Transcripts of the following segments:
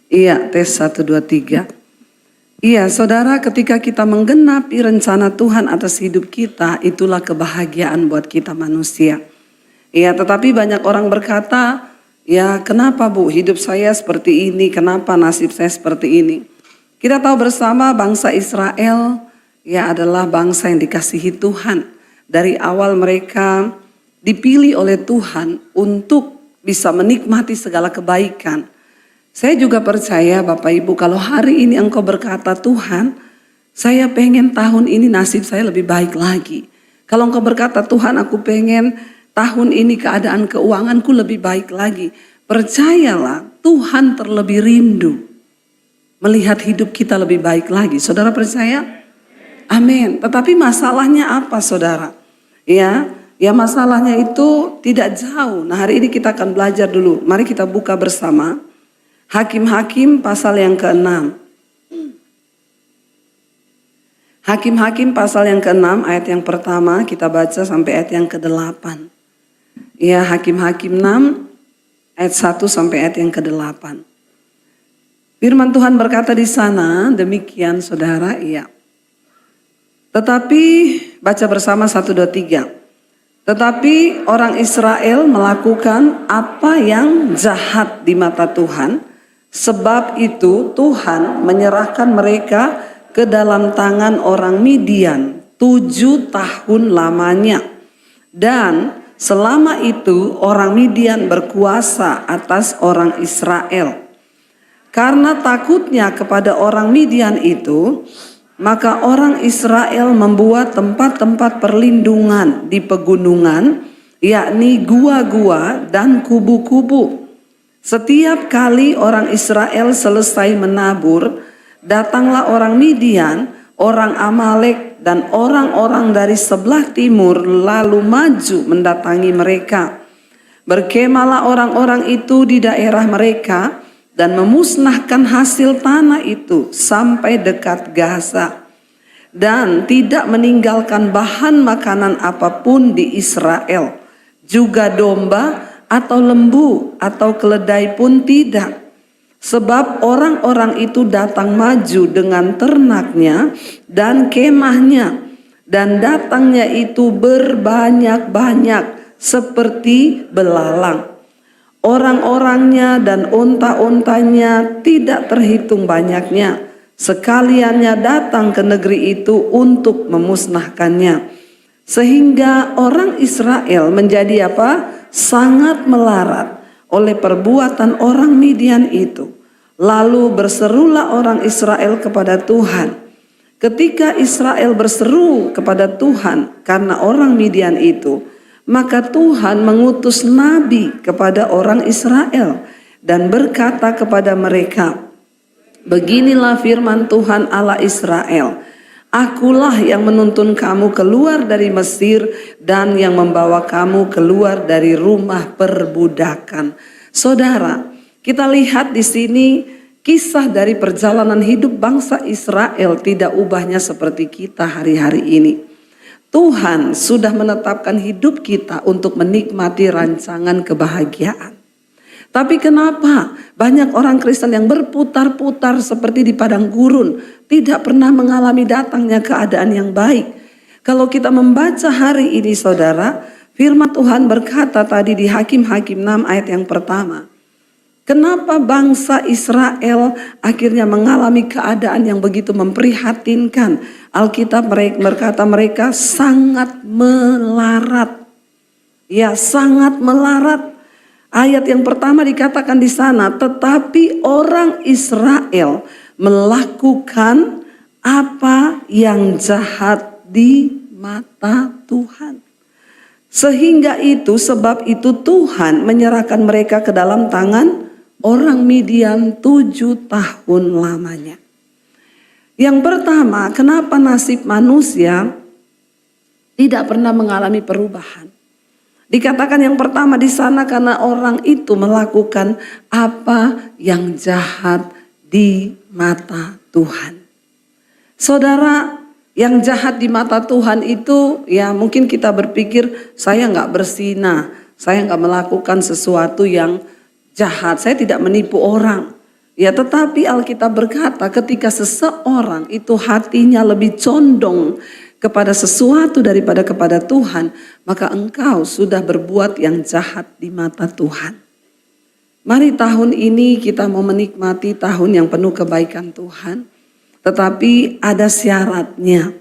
Iya, tes 1, 2, 3. Iya, saudara, ketika kita menggenapi rencana Tuhan atas hidup kita, itulah kebahagiaan buat kita manusia. Iya, tetapi banyak orang berkata, ya kenapa Bu hidup saya seperti ini, kenapa nasib saya seperti ini. Kita tahu bersama bangsa Israel ya adalah bangsa yang dikasihi Tuhan. Dari awal mereka dipilih oleh Tuhan untuk bisa menikmati segala kebaikan. Saya juga percaya Bapak Ibu, kalau hari ini engkau berkata, Tuhan saya pengen tahun ini nasib saya lebih baik lagi. Kalau engkau berkata, Tuhan aku pengen tahun ini keadaan keuanganku lebih baik lagi. Percayalah Tuhan terlebih rindu melihat hidup kita lebih baik lagi. Saudara percaya? Amin. Tetapi masalahnya apa saudara? Ya masalahnya itu tidak jauh. Nah hari ini kita akan belajar dulu. Mari kita buka bersama. Hakim-Hakim pasal yang ke-6. Hakim-Hakim pasal yang ke-6 ayat yang pertama kita baca sampai ayat yang ke-8. Ya, Hakim-Hakim 6 ayat 1 sampai ayat yang ke-8. Firman Tuhan berkata di sana demikian saudara, iya. Tetapi baca bersama 1, 2, 3. Tetapi orang Israel melakukan apa yang jahat di mata Tuhan. Sebab itu Tuhan menyerahkan mereka ke dalam tangan orang Midian 7 tahun lamanya. Dan selama itu orang Midian berkuasa atas orang Israel. Karena takutnya kepada orang Midian itu, maka orang Israel membuat tempat-tempat perlindungan di pegunungan, yakni gua-gua dan kubu-kubu. Setiap kali orang Israel selesai menabur, datanglah orang Midian, orang Amalek dan orang-orang dari sebelah timur lalu maju mendatangi mereka. Berkemalah orang-orang itu di daerah mereka dan memusnahkan hasil tanah itu sampai dekat Gaza. Dan tidak meninggalkan bahan makanan apapun di Israel, juga domba atau lembu atau keledai pun tidak. Sebab orang-orang itu datang maju dengan ternaknya dan kemahnya, dan datangnya itu berbanyak-banyak seperti belalang. Orang-orangnya dan onta-ontanya tidak terhitung banyaknya. Sekaliannya datang ke negeri itu untuk memusnahkannya. Sehingga orang Israel menjadi apa? Sangat melarat oleh perbuatan orang Midian itu. Lalu berserulah orang Israel kepada Tuhan. Ketika Israel berseru kepada Tuhan karena orang Midian itu, maka Tuhan mengutus nabi kepada orang Israel dan berkata kepada mereka, beginilah firman Tuhan Allah Israel, akulah yang menuntun kamu keluar dari Mesir dan yang membawa kamu keluar dari rumah perbudakan. Saudara, kita lihat di sini kisah dari perjalanan hidup bangsa Israel tidak ubahnya seperti kita hari-hari ini. Tuhan sudah menetapkan hidup kita untuk menikmati rancangan kebahagiaan. Tapi kenapa banyak orang Kristen yang berputar-putar seperti di padang gurun, tidak pernah mengalami datangnya keadaan yang baik. Kalau kita membaca hari ini saudara, firman Tuhan berkata tadi di Hakim-Hakim 6 ayat yang pertama. Kenapa bangsa Israel akhirnya mengalami keadaan yang begitu memprihatinkan? Alkitab berkata mereka sangat melarat. Ya, sangat melarat. Ayat yang pertama dikatakan di sana, tetapi orang Israel melakukan apa yang jahat di mata Tuhan. Sehingga itu, sebab itu Tuhan menyerahkan mereka ke dalam tangan orang Midian 7 tahun lamanya. Yang pertama, kenapa nasib manusia tidak pernah mengalami perubahan? Dikatakan yang pertama di sana karena orang itu melakukan apa yang jahat di mata Tuhan. Saudara, yang jahat di mata Tuhan itu ya mungkin kita berpikir saya nggak berzina, saya nggak melakukan sesuatu yang jahat, saya tidak menipu orang. Ya, tetapi Alkitab berkata ketika seseorang itu hatinya lebih condong kepada sesuatu daripada kepada Tuhan, maka engkau sudah berbuat yang jahat di mata Tuhan. Mari tahun ini kita mau menikmati tahun yang penuh kebaikan Tuhan, tetapi ada syaratnya.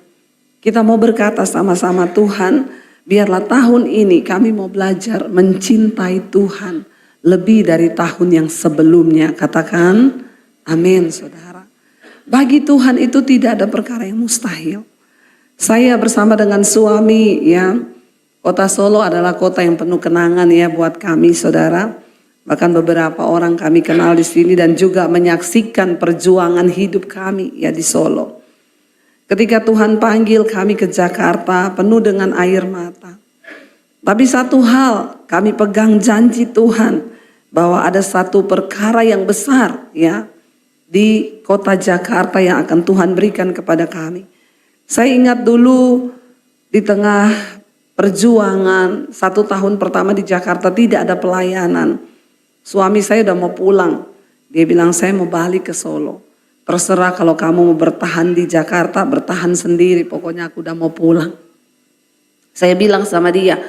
Kita mau berkata sama-sama, Tuhan, biarlah tahun ini kami mau belajar mencintai Tuhan lebih dari tahun yang sebelumnya. Katakan amin, saudara. Bagi Tuhan itu tidak ada perkara yang mustahil. Saya bersama dengan suami, ya, kota Solo adalah kota yang penuh kenangan ya buat kami, saudara. Bahkan beberapa orang kami kenal di sini dan juga menyaksikan perjuangan hidup kami ya di Solo. Ketika Tuhan panggil kami ke Jakarta penuh dengan air mata. Tapi satu hal, kami pegang janji Tuhan bahwa ada satu perkara yang besar ya di kota Jakarta yang akan Tuhan berikan kepada kami. Saya ingat dulu di tengah perjuangan 1 tahun pertama di Jakarta tidak ada pelayanan. Suami saya udah mau pulang. Dia bilang saya mau balik ke Solo. Terserah kalau kamu mau bertahan di Jakarta, bertahan sendiri. Pokoknya aku udah mau pulang. Saya bilang sama dia,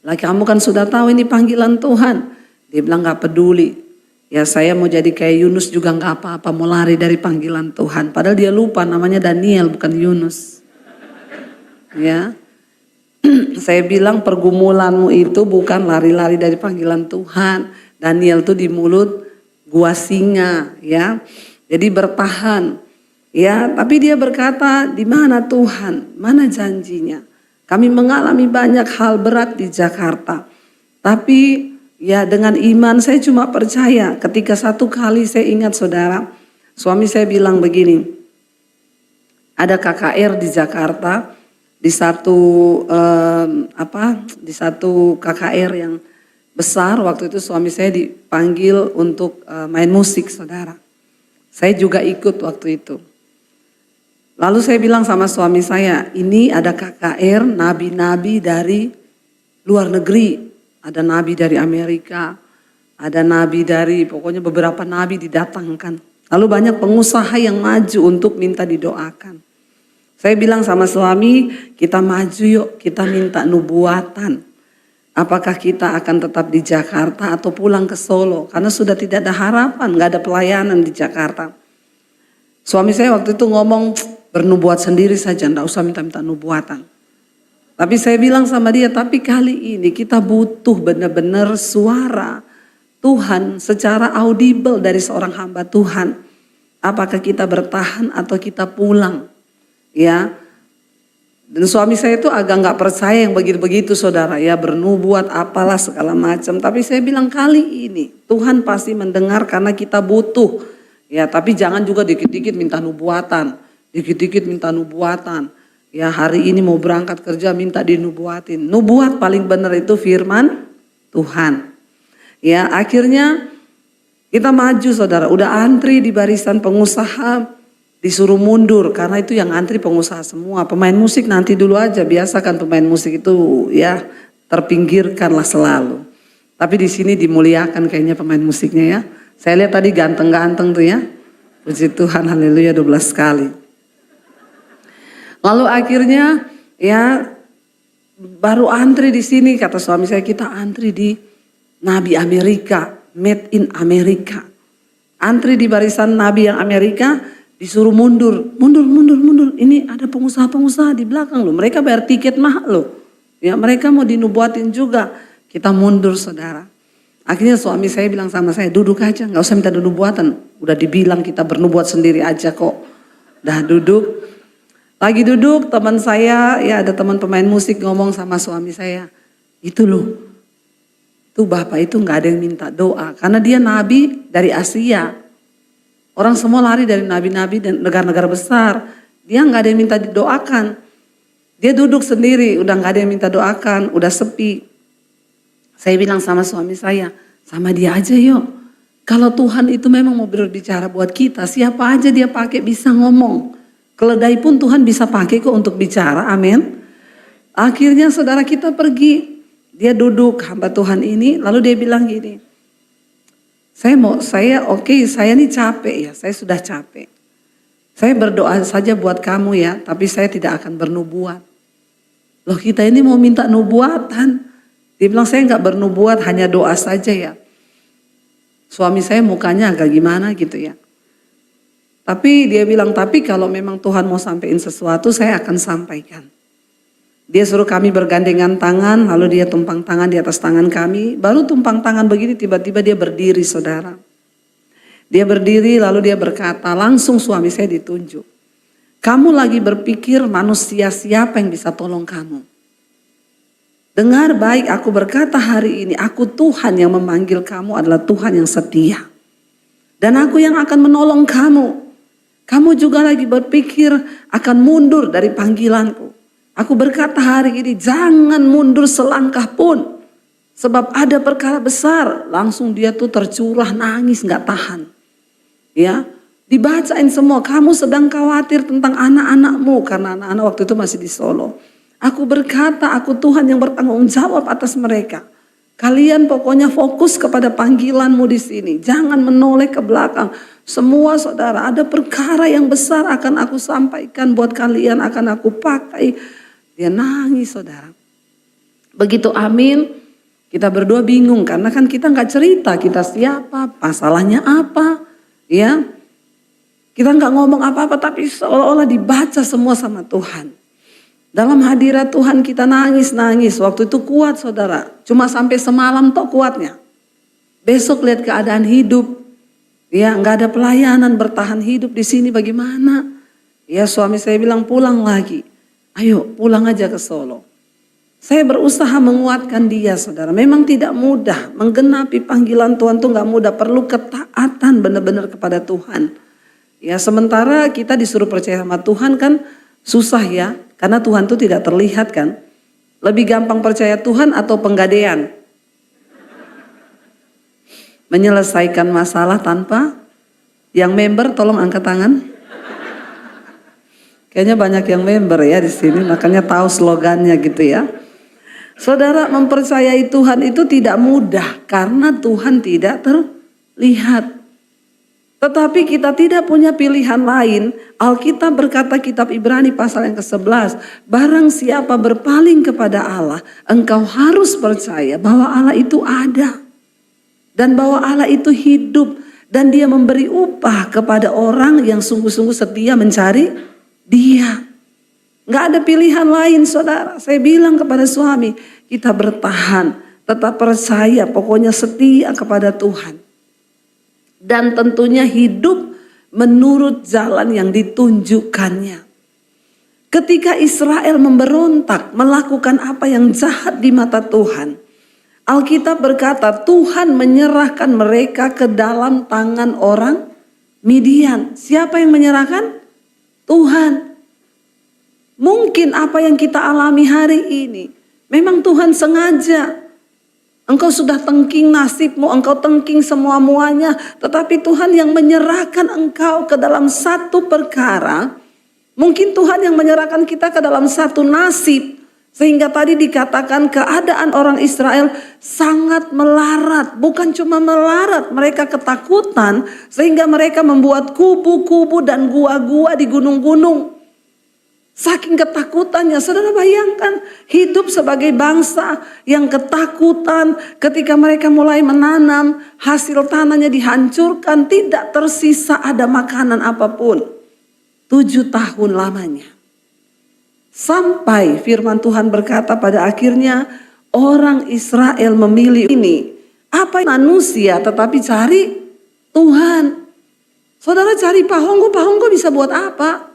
lah kamu kan sudah tahu ini panggilan Tuhan. Dia bilang gak peduli. Ya saya mau jadi kayak Yunus juga gak apa-apa. Mau lari dari panggilan Tuhan. Padahal dia lupa namanya Daniel bukan Yunus. Ya. Saya bilang pergumulanmu itu bukan lari-lari dari panggilan Tuhan. Daniel tuh di mulut gua singa ya. Jadi bertahan. Ya, tapi dia berkata, "Di mana Tuhan? Mana janjinya?" Kami mengalami banyak hal berat di Jakarta. Tapi ya dengan iman saya cuma percaya. Ketika satu kali saya ingat saudara, suami saya bilang begini, ada KKR di Jakarta, di satu KKR yang besar. Waktu itu suami saya dipanggil untuk main musik saudara. Saya juga ikut waktu itu. Lalu saya bilang sama suami saya, ini ada KKR nabi-nabi dari luar negeri. Ada nabi dari Amerika, ada nabi dari pokoknya beberapa nabi didatangkan. Lalu banyak pengusaha yang maju untuk minta didoakan. Saya bilang sama suami, kita maju yuk, kita minta nubuatan. Apakah kita akan tetap di Jakarta atau pulang ke Solo? Karena sudah tidak ada harapan, gak ada pelayanan di Jakarta. Suami saya waktu itu ngomong, bernubuat sendiri saja, enggak usah minta-minta nubuatan. Tapi saya bilang sama dia, tapi kali ini kita butuh benar-benar suara Tuhan secara audible dari seorang hamba Tuhan. Apakah kita bertahan atau kita pulang? Ya. Dan suami saya itu agak nggak percaya yang begitu-begitu saudara. Ya bernubuat apalah segala macam. Tapi saya bilang kali ini Tuhan pasti mendengar karena kita butuh. Ya tapi jangan juga dikit-dikit minta nubuatan. Dikit-dikit minta nubuatan. Ya hari ini mau berangkat kerja minta dinubuatin. Nubuat paling benar itu firman Tuhan. Ya akhirnya kita maju saudara. Udah antri di barisan pengusaha. Disuruh mundur karena itu yang antri pengusaha semua. Pemain musik nanti dulu aja. Biasa kan pemain musik itu ya terpinggirkanlah selalu. Tapi di sini dimuliakan kayaknya pemain musiknya ya. Saya lihat tadi ganteng-ganteng tuh ya. Puji Tuhan, haleluya 12 kali. Lalu akhirnya ya baru antri di sini, kata suami saya, kita antri di Nabi Amerika, made in Amerika. Antri di barisan Nabi yang Amerika, disuruh mundur. Ini ada pengusaha-pengusaha di belakang loh, mereka bayar tiket mahal loh. Ya mereka mau dinubuatin juga, kita mundur saudara. Akhirnya suami saya bilang sama saya, duduk aja, gak usah minta nubuatan. Udah dibilang kita bernubuat sendiri aja kok. Udah duduk. Lagi duduk teman saya, ya ada teman pemain musik ngomong sama suami saya. Itu loh, tuh bapak itu gak ada yang minta doa. Karena dia nabi dari Asia. Orang semua lari dari nabi-nabi dan negara-negara besar. Dia gak ada yang minta didoakan. Dia duduk sendiri, udah gak ada yang minta doakan, udah sepi. Saya bilang sama suami saya, sama dia aja yuk. Kalau Tuhan itu memang mau berbicara buat kita, siapa aja dia pakai bisa ngomong. Keledai pun Tuhan bisa pakai kok untuk bicara, amin. Akhirnya saudara kita pergi, dia duduk hamba Tuhan ini, lalu dia bilang gini, Saya nih capek ya, saya sudah capek. Saya berdoa saja buat kamu ya, tapi saya tidak akan bernubuat. Loh kita ini mau minta nubuatan. Dia bilang saya nggak bernubuat, hanya doa saja ya. Suami saya mukanya agak gimana gitu ya. Tapi dia bilang, tapi kalau memang Tuhan mau sampaikan sesuatu, saya akan sampaikan. Dia suruh kami bergandengan tangan, lalu dia tumpang tangan di atas tangan kami. Baru tumpang tangan begini, tiba-tiba dia berdiri, saudara. Dia berdiri, lalu dia berkata, langsung suami saya ditunjuk. Kamu lagi berpikir manusia siapa yang bisa tolong kamu? Dengar baik, aku berkata hari ini, aku Tuhan yang memanggil kamu adalah Tuhan yang setia. Dan aku yang akan menolong kamu. Kamu juga lagi berpikir akan mundur dari panggilanku. Aku berkata hari ini, jangan mundur selangkah pun. Sebab ada perkara besar. Langsung dia tuh tercurah, nangis, gak tahan. Ya, dibacain semua, kamu sedang khawatir tentang anak-anakmu. Karena anak-anak waktu itu masih di Solo. Aku berkata, aku Tuhan yang bertanggung jawab atas mereka. Kalian pokoknya fokus kepada panggilanmu di sini. Jangan menoleh ke belakang. Semua saudara, ada perkara yang besar akan aku sampaikan buat kalian, akan aku pakai. Dia nangis saudara. Begitu amin, kita berdua bingung karena kan kita nggak cerita kita siapa, masalahnya apa, ya. Kita nggak ngomong apa-apa tapi seolah-olah dibaca semua sama Tuhan. Dalam hadirat Tuhan kita nangis-nangis. Waktu itu kuat saudara. Cuma sampai semalam toh kuatnya. Besok lihat keadaan hidup. Ya nggak ada pelayanan, bertahan hidup di sini bagaimana. Ya suami saya bilang pulang lagi. Ayo pulang aja ke Solo. Saya berusaha menguatkan dia saudara. Memang tidak mudah. Menggenapi panggilan Tuhan tuh nggak mudah. Perlu ketaatan benar-benar kepada Tuhan. Ya sementara kita disuruh percaya sama Tuhan kan susah ya. Karena Tuhan itu tidak terlihat kan. Lebih gampang percaya Tuhan atau penggadean? Menyelesaikan masalah tanpa yang member tolong angkat tangan. Kayaknya banyak yang member ya di sini, makanya tahu slogannya gitu ya. Saudara, mempercayai Tuhan itu tidak mudah karena Tuhan tidak terlihat. Tetapi kita tidak punya pilihan lain. Alkitab berkata kitab Ibrani pasal yang ke-11. Barang siapa berpaling kepada Allah, engkau harus percaya bahwa Allah itu ada. Dan bahwa Allah itu hidup. Dan dia memberi upah kepada orang yang sungguh-sungguh setia mencari dia. Gak ada pilihan lain saudara. Saya bilang kepada suami, kita bertahan. Tetap percaya, pokoknya setia kepada Tuhan. Dan tentunya hidup menurut jalan yang ditunjukkannya. Ketika Israel memberontak, melakukan apa yang jahat di mata Tuhan. Alkitab berkata Tuhan menyerahkan mereka ke dalam tangan orang Midian. Siapa yang menyerahkan? Tuhan. Mungkin apa yang kita alami hari ini, memang Tuhan sengaja. Engkau sudah tengking nasibmu, engkau tengking semua-muanya. Tetapi Tuhan yang menyerahkan engkau ke dalam satu perkara. Mungkin Tuhan yang menyerahkan kita ke dalam satu nasib. Sehingga tadi dikatakan keadaan orang Israel sangat melarat. Bukan cuma melarat, mereka ketakutan. Sehingga mereka membuat kubu-kubu dan gua-gua di gunung-gunung. Saking ketakutannya, saudara bayangkan hidup sebagai bangsa yang ketakutan ketika mereka mulai menanam, hasil tanahnya dihancurkan, tidak tersisa ada makanan apapun. 7 tahun lamanya. Sampai firman Tuhan berkata pada akhirnya orang Israel memilih ini. Apa manusia tetapi cari Tuhan. Saudara cari pahonggo bisa buat apa?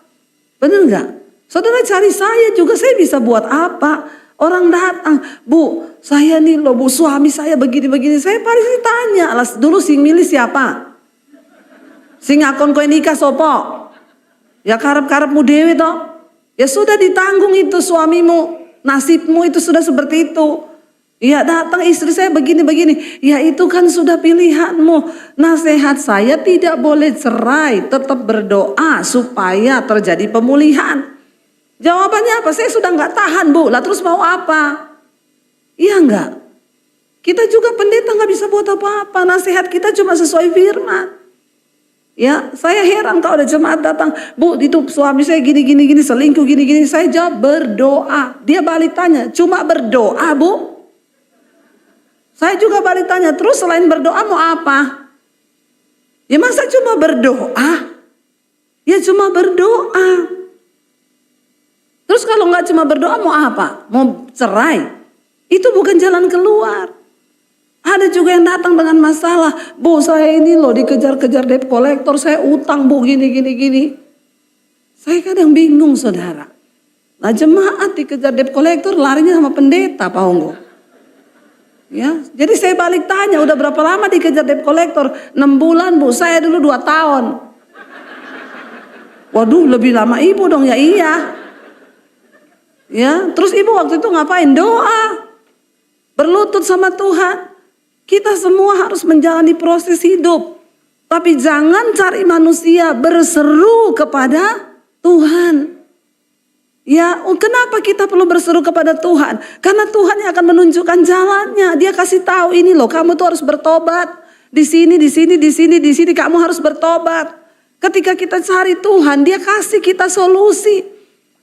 Benar enggak? Saudara cari saya juga, saya bisa buat apa? Orang datang, Bu, saya nih loh Bu, suami saya begini-begini. Saya paling ditanya, alas dulu sing milih siapa? Sing akon kowe nikah sopo? Ya karep-karepmu dewe toh. Ya sudah ditanggung itu suamimu, nasibmu itu sudah seperti itu. Ya datang istri saya begini-begini, ya itu kan sudah pilihanmu. Nasihat saya tidak boleh cerai, tetap berdoa supaya terjadi pemulihan. Jawabannya apa? Saya sudah nggak tahan Bu, lah terus mau apa? Iya enggak? Kita juga pendeta nggak bisa buat apa-apa. Nasihat kita cuma sesuai firman. Ya, saya heran kalau ada jemaat datang, Bu, itu suami saya gini, selingkuh gini. Saya jawab berdoa. Dia balik tanya, cuma berdoa, Bu? Saya juga balik tanya, terus selain berdoa mau apa? Ya masa cuma berdoa? Ya cuma berdoa. Terus kalau nggak cuma berdoa mau apa? Mau cerai? Itu bukan jalan keluar. Ada juga yang datang dengan masalah, Bu, saya ini loh dikejar-kejar debt collector, saya utang, Bu, gini. Saya kadang bingung, saudara. Nah, jemaat dikejar debt collector larinya sama pendeta, Pak Onggo. Ya, jadi saya balik tanya, udah berapa lama dikejar debt collector? 6 bulan, Bu, saya dulu 2 tahun. Waduh, lebih lama ibu dong, ya iya. Ya, terus ibu waktu itu ngapain? Doa. Berlutut sama Tuhan. Kita semua harus menjalani proses hidup. Tapi jangan cari manusia, berseru kepada Tuhan. Ya, kenapa kita perlu berseru kepada Tuhan? Karena Tuhan yang akan menunjukkan jalannya. Dia kasih tahu ini loh, kamu tuh harus bertobat. Di sini, kamu harus bertobat. Ketika kita cari Tuhan, Dia kasih kita solusi.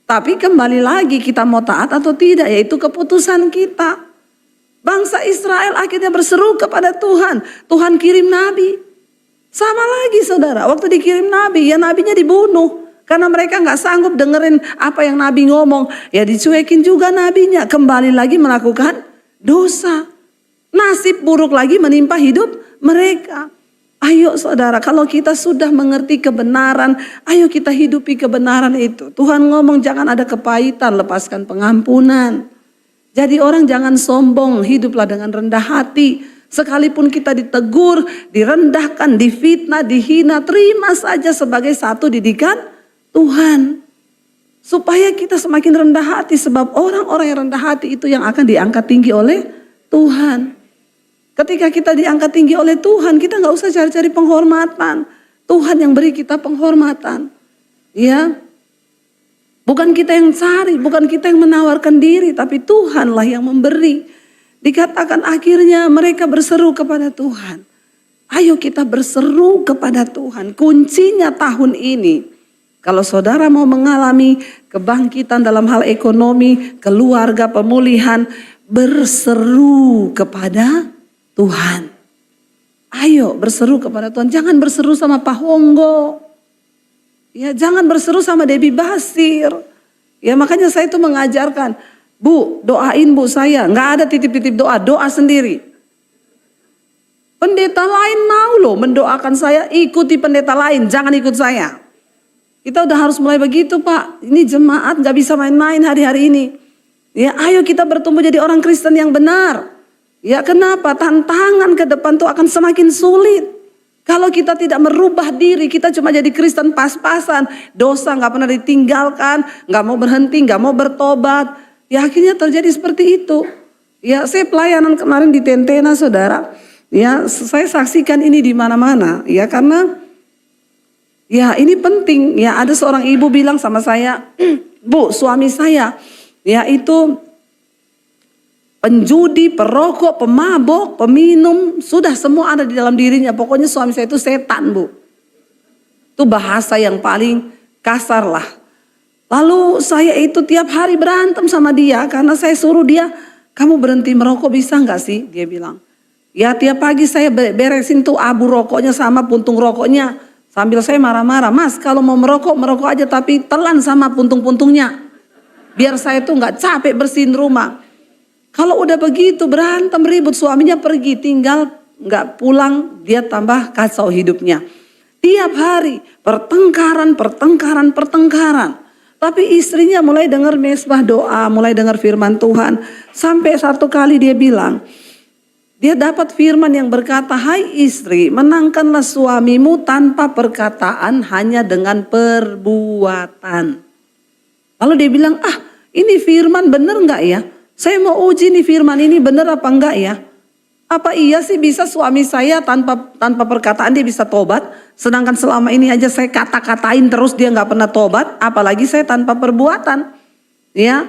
Tapi kembali lagi kita mau taat atau tidak, yaitu keputusan kita. Bangsa Israel akhirnya berseru kepada Tuhan. Tuhan kirim nabi. Sama lagi saudara, waktu dikirim nabi, ya nabinya dibunuh. Karena mereka gak sanggup dengerin apa yang nabi ngomong. Ya dicuekin juga nabinya, kembali lagi melakukan dosa. Nasib buruk lagi menimpa hidup mereka. Ayo saudara, kalau kita sudah mengerti kebenaran, ayo kita hidupi kebenaran itu. Tuhan ngomong jangan ada kepahitan, lepaskan pengampunan. Jadi orang jangan sombong, hiduplah dengan rendah hati. Sekalipun kita ditegur, direndahkan, difitnah, dihina, terima saja sebagai satu didikan Tuhan. Supaya kita semakin rendah hati, sebab orang-orang yang rendah hati itu yang akan diangkat tinggi oleh Tuhan. Ketika kita diangkat tinggi oleh Tuhan, kita gak usah cari-cari penghormatan. Tuhan yang beri kita penghormatan. Ya. Bukan kita yang cari, bukan kita yang menawarkan diri, tapi Tuhanlah yang memberi. Dikatakan akhirnya mereka berseru kepada Tuhan. Ayo kita berseru kepada Tuhan. Kuncinya tahun ini, kalau saudara mau mengalami kebangkitan dalam hal ekonomi, keluarga, pemulihan, berseru kepada Tuhan. Ayo berseru kepada Tuhan, jangan berseru sama Pak Honggo. Ya, jangan berseru sama Debbie Basir. Ya, makanya saya itu mengajarkan, Bu, doain Bu saya. Nggak ada titip-titip doa, doa sendiri. Pendeta lain mau loh mendoakan saya, ikuti pendeta lain, jangan ikut saya. Kita udah harus mulai begitu Pak. Ini jemaat nggak bisa main-main hari-hari ini. Ya, ayo kita bertumbuh jadi orang Kristen yang benar. Ya, kenapa? Tantangan ke depan tuh akan semakin sulit. Kalau kita tidak merubah diri, kita cuma jadi Kristen pas-pasan. Dosa gak pernah ditinggalkan, gak mau berhenti, gak mau bertobat. Ya akhirnya terjadi seperti itu. Ya saya pelayanan kemarin di Tentena saudara. Ya saya saksikan ini di mana-mana. Ya karena ya ini penting. Ya ada seorang ibu bilang sama saya, Bu suami saya ya itu penjudi, perokok, pemabok, peminum, sudah semua ada di dalam dirinya. Pokoknya suami saya itu setan, Bu. Itu bahasa yang paling kasar lah. Lalu saya itu tiap hari berantem sama dia karena saya suruh dia, kamu berhenti merokok bisa nggak sih? Dia bilang. Ya tiap pagi saya beresin tuh abu rokoknya sama puntung rokoknya. Sambil saya marah-marah, Mas kalau mau merokok, merokok aja tapi telan sama puntung-puntungnya. Biar saya tuh nggak capek bersihin rumah. Kalau udah begitu berantem ribut suaminya pergi tinggal nggak pulang dia tambah kacau hidupnya. Tiap hari pertengkaran. Tapi istrinya mulai dengar mesbah doa, mulai dengar firman Tuhan. Sampai satu kali dia bilang, dia dapat firman yang berkata, hai istri menangkanlah suamimu tanpa perkataan hanya dengan perbuatan. Lalu dia bilang, ini firman bener nggak ya? Saya mau uji nih firman ini bener apa enggak ya? Apa iya sih bisa suami saya tanpa perkataan dia bisa tobat? Sedangkan selama ini aja saya kata-katain terus dia nggak pernah tobat, apalagi saya tanpa perbuatan. Ya,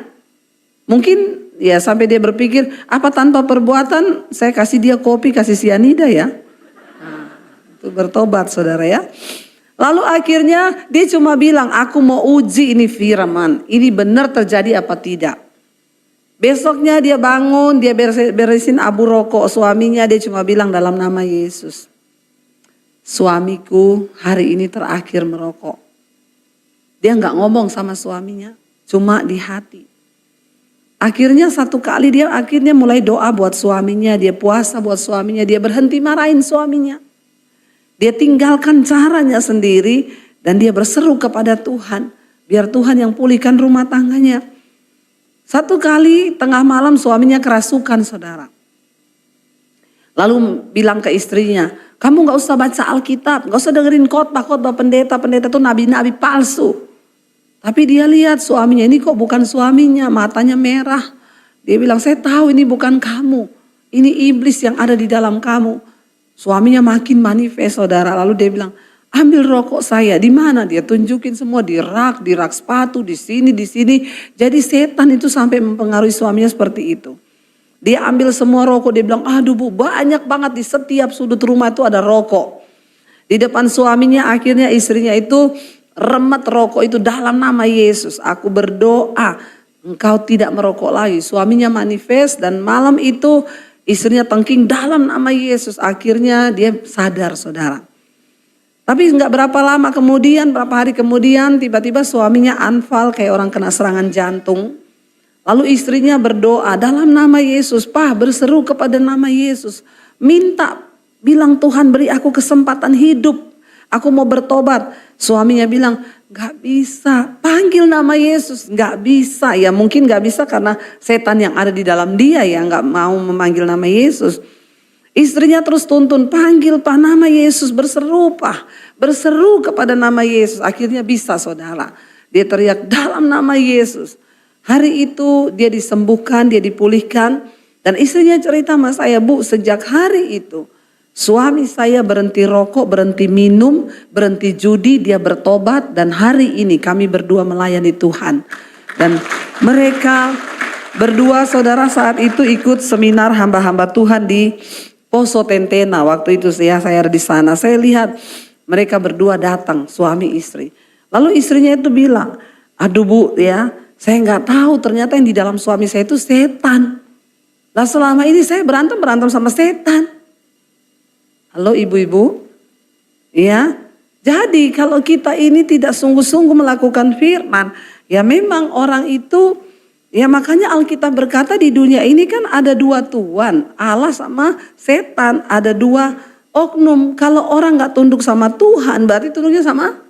mungkin Ya sampai dia berpikir, apa tanpa perbuatan saya kasih dia kopi, kasih sianida ya. Nah, itu bertobat saudara ya. Lalu akhirnya dia cuma bilang, aku mau uji ini firman, ini benar terjadi apa tidak. Besoknya dia bangun, dia beresin abu rokok suaminya, dia cuma bilang dalam nama Yesus. Suamiku hari ini terakhir merokok. Dia nggak ngomong sama suaminya, cuma di hati. Akhirnya satu kali dia akhirnya mulai doa buat suaminya, dia puasa buat suaminya, dia berhenti marahin suaminya. Dia tinggalkan caranya sendiri dan dia berseru kepada Tuhan, biar Tuhan yang pulihkan rumah tangganya. Satu kali tengah malam suaminya kerasukan saudara. Lalu bilang ke istrinya, kamu gak usah baca Alkitab, gak usah dengerin khotbah pendeta itu nabi-nabi palsu. Tapi dia lihat suaminya ini kok bukan suaminya, matanya merah. Dia bilang, saya tahu ini bukan kamu, ini iblis yang ada di dalam kamu. Suaminya makin manifest saudara, lalu dia bilang, ambil rokok saya, di mana? Dia tunjukin semua di rak sepatu, di sini. Jadi setan itu sampai mempengaruhi suaminya seperti itu. Dia ambil semua rokok, dia bilang, aduh bu, banyak banget di setiap sudut rumah itu ada rokok. Di depan suaminya akhirnya istrinya itu remet rokok itu dalam nama Yesus. Aku berdoa engkau tidak merokok lagi. Suaminya manifest dan malam itu istrinya tengking dalam nama Yesus. Akhirnya dia sadar saudara. Tapi nggak berapa lama kemudian, berapa hari kemudian tiba-tiba suaminya anfal kayak orang kena serangan jantung. Lalu istrinya berdoa dalam nama Yesus. Pak berseru kepada nama Yesus. Minta bilang Tuhan beri aku kesempatan hidup. Aku mau bertobat. Suaminya bilang, gak bisa. Panggil nama Yesus. Gak bisa. Ya mungkin gak bisa karena setan yang ada di dalam dia ya gak mau memanggil nama Yesus. Istrinya terus tuntun, panggil Pak nama Yesus. Berseru Pak. Berseru kepada nama Yesus. Akhirnya bisa saudara. Dia teriak dalam nama Yesus. Hari itu dia disembuhkan, dia dipulihkan. Dan istrinya cerita sama saya, Bu sejak hari itu. Suami saya berhenti rokok, berhenti minum, berhenti judi, dia bertobat dan hari ini kami berdua melayani Tuhan. Dan mereka berdua saudara saat itu ikut seminar hamba-hamba Tuhan di Poso Tentena. Waktu itu saya ada di sana, saya lihat mereka berdua datang suami istri. Lalu istrinya itu bilang, aduh bu ya saya nggak tahu ternyata yang di dalam suami saya itu setan. Nah selama ini saya berantem sama setan. Halo ibu-ibu, ya. Jadi kalau kita ini tidak sungguh-sungguh melakukan firman, ya memang orang itu, ya makanya Alkitab berkata di dunia ini kan ada dua tuan, Allah sama setan, ada dua oknum. Kalau orang nggak tunduk sama Tuhan, berarti tunduknya sama.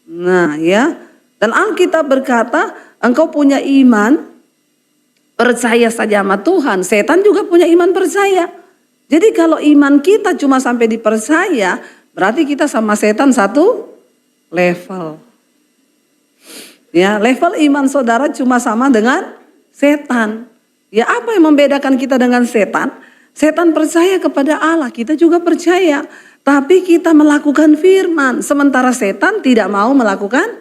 Nah ya, dan Alkitab berkata, engkau punya iman, percaya saja sama Tuhan, setan juga punya iman percaya. Jadi kalau iman kita cuma sampai dipercaya, berarti kita sama setan satu level. Ya, level iman saudara cuma sama dengan setan. Ya, apa yang membedakan kita dengan setan? Setan percaya kepada Allah, kita juga percaya. Tapi kita melakukan firman, sementara setan tidak mau melakukan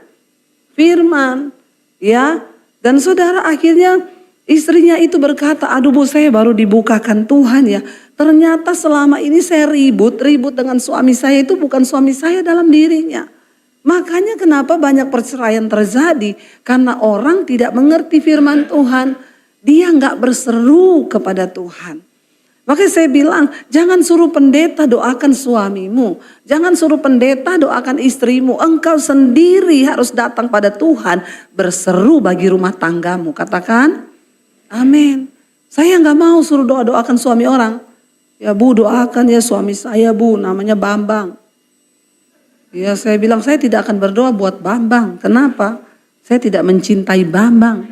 firman. Ya, dan saudara akhirnya istrinya itu berkata, aduh bu saya baru dibukakan Tuhan ya. Ternyata selama ini saya ribut dengan suami saya itu bukan suami saya dalam dirinya. Makanya kenapa banyak perceraian terjadi. Karena orang tidak mengerti firman Tuhan. Dia nggak berseru kepada Tuhan. Makanya saya bilang jangan suruh pendeta doakan suamimu. Jangan suruh pendeta doakan istrimu. Engkau sendiri harus datang pada Tuhan. Berseru bagi rumah tanggamu. Katakan amin. Saya nggak mau suruh doakan suami orang. Ya bu doakan ya suami saya bu namanya Bambang. Ya saya bilang saya tidak akan berdoa buat Bambang. Kenapa? Saya tidak mencintai Bambang.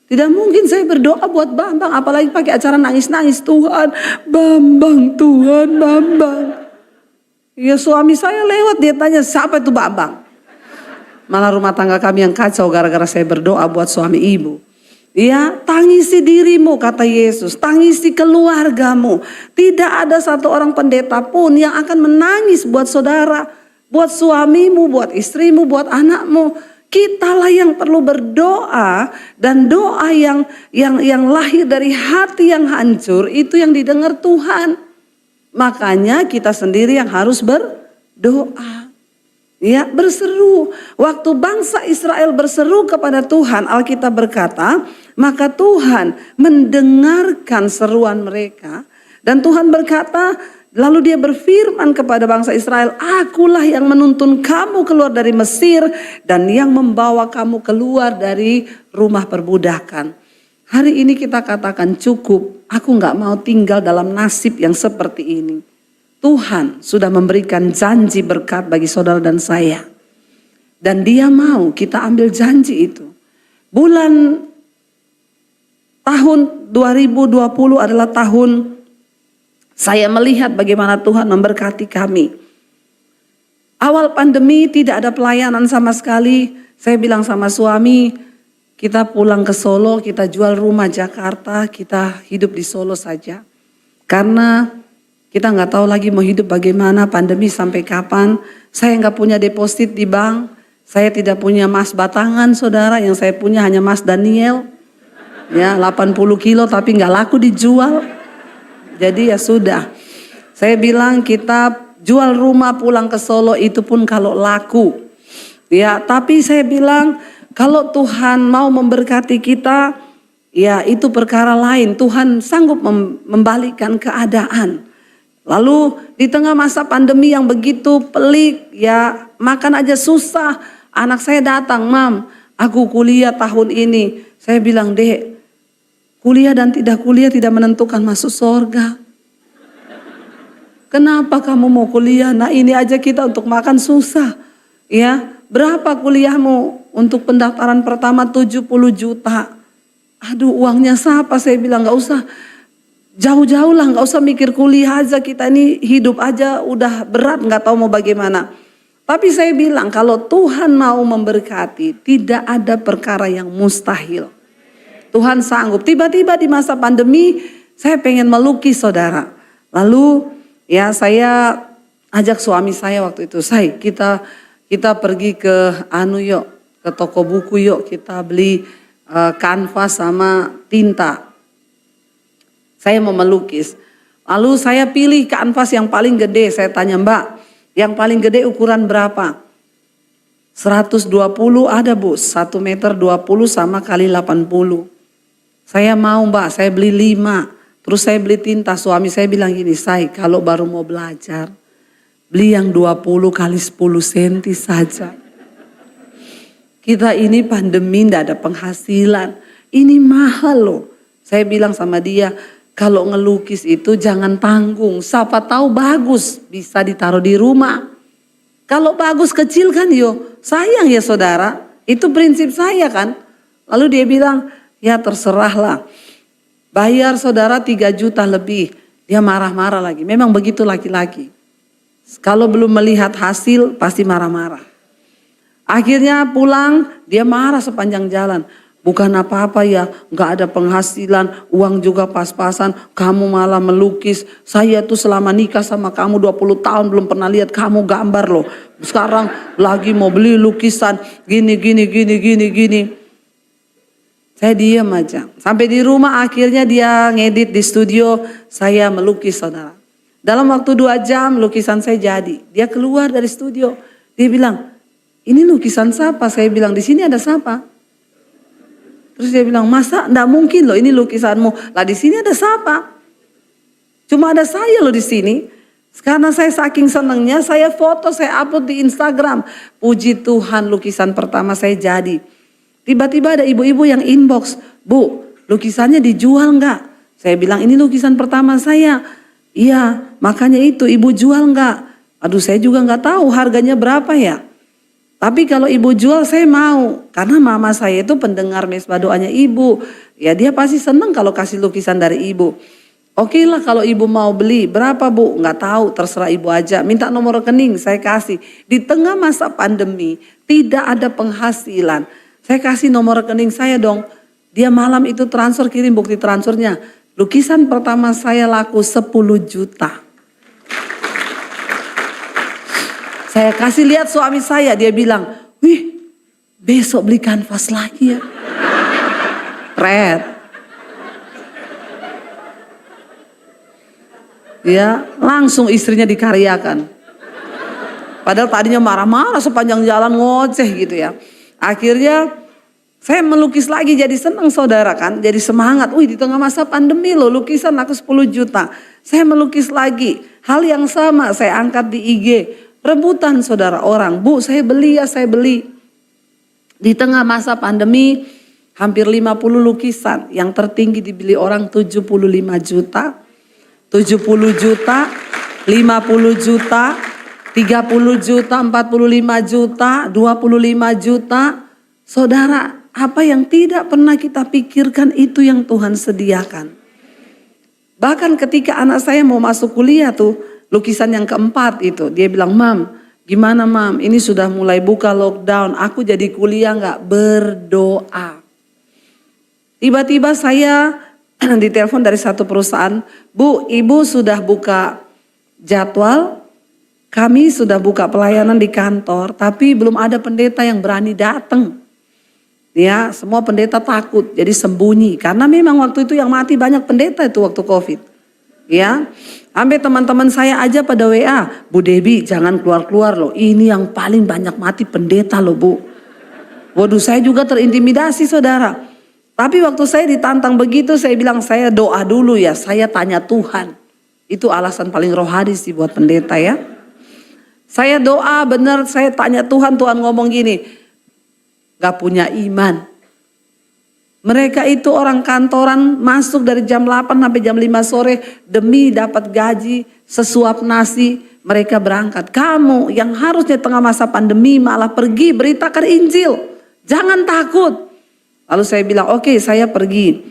Tidak mungkin saya berdoa buat Bambang. Apalagi pakai acara nangis-nangis. Tuhan Bambang, Tuhan Bambang. Ya suami saya lewat dia tanya siapa itu Bambang. Malah rumah tangga kami yang kacau gara-gara saya berdoa buat suami ibu. Ya, tangisi dirimu kata Yesus, tangisi keluargamu. Tidak ada satu orang pendeta pun yang akan menangis buat saudara, buat suamimu, buat istrimu, buat anakmu. Kitalah yang perlu berdoa, dan doa yang lahir dari hati yang hancur itu yang didengar Tuhan. Makanya kita sendiri yang harus berdoa. Ya, berseru. Waktu bangsa Israel berseru kepada Tuhan, Alkitab berkata, maka Tuhan mendengarkan seruan mereka. Dan Tuhan berkata, lalu dia berfirman kepada bangsa Israel, akulah yang menuntun kamu keluar dari Mesir dan yang membawa kamu keluar dari rumah perbudakan. Hari ini kita katakan cukup, aku gak mau tinggal dalam nasib yang seperti ini. Tuhan sudah memberikan janji berkat bagi saudara dan saya. Dan dia mau kita ambil janji itu. Tahun 2020 adalah tahun saya melihat bagaimana Tuhan memberkati kami. Awal pandemi tidak ada pelayanan sama sekali. Saya bilang sama suami, kita pulang ke Solo, kita jual rumah Jakarta, kita hidup di Solo saja. Karena kita nggak tahu lagi mau hidup bagaimana, pandemi sampai kapan. Saya nggak punya deposit di bank, saya tidak punya emas batangan saudara, yang saya punya hanya emas Daniel. Ya 80 kilo tapi nggak laku dijual. Jadi ya sudah, saya bilang kita jual rumah pulang ke Solo itu pun kalau laku. Ya, tapi saya bilang kalau Tuhan mau memberkati kita, ya itu perkara lain. Tuhan sanggup membalikkan keadaan. Lalu di tengah masa pandemi yang begitu pelik, ya makan aja susah. Anak saya datang, Mam, aku kuliah tahun ini. Saya bilang, Dek, kuliah dan tidak kuliah tidak menentukan masuk surga. Kenapa kamu mau kuliah? Nah ini aja kita untuk makan susah. Ya, berapa kuliahmu? Untuk pendaftaran pertama 70 juta. Aduh, uangnya siapa? Saya bilang gak usah. Jauh-jauh lah, gak usah mikir kuliah aja. Kita ini hidup aja udah berat, gak tahu mau bagaimana. Tapi saya bilang kalau Tuhan mau memberkati, tidak ada perkara yang mustahil. Tuhan sanggup. Tiba-tiba di masa pandemi saya pengen melukis saudara. Lalu ya saya ajak suami saya waktu itu, kita pergi ke ke toko buku yuk, kita beli kanvas sama tinta. Saya mau melukis. Lalu saya pilih kanvas yang paling gede. Saya tanya, Mbak, yang paling gede ukuran berapa? 120 ada Bu, 1 meter 20 sama kali 80. Saya mau Mbak, saya beli 5. Terus saya beli tinta, suami saya bilang gini, kalau baru mau belajar, beli yang 20 kali 10 cm saja. Kita ini pandemi tidak ada penghasilan, ini mahal loh. Saya bilang sama dia, kalau ngelukis itu jangan tanggung, siapa tahu bagus bisa ditaruh di rumah. Kalau bagus kecil kan sayang ya saudara, itu prinsip saya kan. Lalu dia bilang, ya terserahlah, bayar saudara 3 juta lebih. Dia marah-marah lagi, memang begitu laki-laki. Kalau belum melihat hasil pasti marah-marah. Akhirnya pulang, dia marah sepanjang jalan. Bukan apa-apa ya, gak ada penghasilan, uang juga pas-pasan, kamu malah melukis. Saya tuh selama nikah sama kamu 20 tahun belum pernah lihat kamu gambar loh. Sekarang lagi mau beli lukisan, gini. Saya diam aja. Sampai di rumah akhirnya dia ngedit di studio, saya melukis saudara. Dalam waktu 2 jam lukisan saya jadi. Dia keluar dari studio, dia bilang, ini lukisan siapa? Saya bilang, di sini ada siapa? Terus dia bilang, masa enggak mungkin loh ini lukisanmu. Lah di sini ada siapa? Cuma ada saya loh di sini. Karena saya saking senangnya, saya foto, saya upload di Instagram. Puji Tuhan, lukisan pertama saya jadi. Tiba-tiba ada ibu-ibu yang inbox, Bu, lukisannya dijual enggak? Saya bilang, ini lukisan pertama saya. Iya, makanya itu ibu jual enggak? Aduh, saya juga enggak tahu harganya berapa ya. Tapi kalau ibu jual saya mau, karena mama saya itu pendengar mesbah doanya ibu. Ya dia pasti senang kalau kasih lukisan dari ibu. Oke lah kalau ibu mau beli, berapa Bu? Nggak tahu, terserah ibu aja. Minta nomor rekening, saya kasih. Di tengah masa pandemi, tidak ada penghasilan. Saya kasih nomor rekening saya dong. Dia malam itu transfer, kirim bukti transfernya. Lukisan pertama saya laku 10 juta. Saya kasih lihat suami saya, dia bilang, wih besok beli kanvas lagi ya. Red. Ya, langsung istrinya dikaryakan. Padahal tadinya marah-marah sepanjang jalan ngoceh gitu ya. Akhirnya saya melukis lagi, jadi senang saudara kan. Jadi semangat, di tengah masa pandemi loh lukisan laku 10 juta. Saya melukis lagi, hal yang sama saya angkat di IG. Rebutan saudara orang, Bu saya beli ya saya beli. Di tengah masa pandemi hampir 50 lukisan. Yang tertinggi dibeli orang 75 juta. 70 juta, 50 juta, 30 juta, 45 juta, 25 juta. Saudara, apa yang tidak pernah kita pikirkan itu yang Tuhan sediakan. Bahkan ketika anak saya mau masuk kuliah tuh, lukisan yang keempat itu, dia bilang, Mam, gimana Mam, ini sudah mulai buka lockdown, aku jadi kuliah gak? Berdoa. Tiba-tiba saya ditelepon dari satu perusahaan, Bu, Ibu sudah buka jadwal, kami sudah buka pelayanan di kantor, tapi belum ada pendeta yang berani datang. Ya, semua pendeta takut, jadi sembunyi. Karena memang waktu itu yang mati banyak pendeta itu waktu COVID. Ya, sampai teman-teman saya aja pada WA, Bu Debbie jangan keluar-keluar loh, ini yang paling banyak mati pendeta loh Bu. Waduh, saya juga terintimidasi saudara. Tapi waktu saya ditantang begitu, saya bilang saya doa dulu ya, saya tanya Tuhan. Itu alasan paling rohani sih buat pendeta ya. Saya doa benar, saya tanya Tuhan, Tuhan ngomong gini, gak punya iman. Mereka itu orang kantoran masuk dari jam 8 sampai jam 5 sore demi dapat gaji sesuap nasi, mereka berangkat. Kamu yang harusnya tengah masa pandemi malah pergi beritakan Injil, jangan takut. Lalu saya bilang, oke, saya pergi.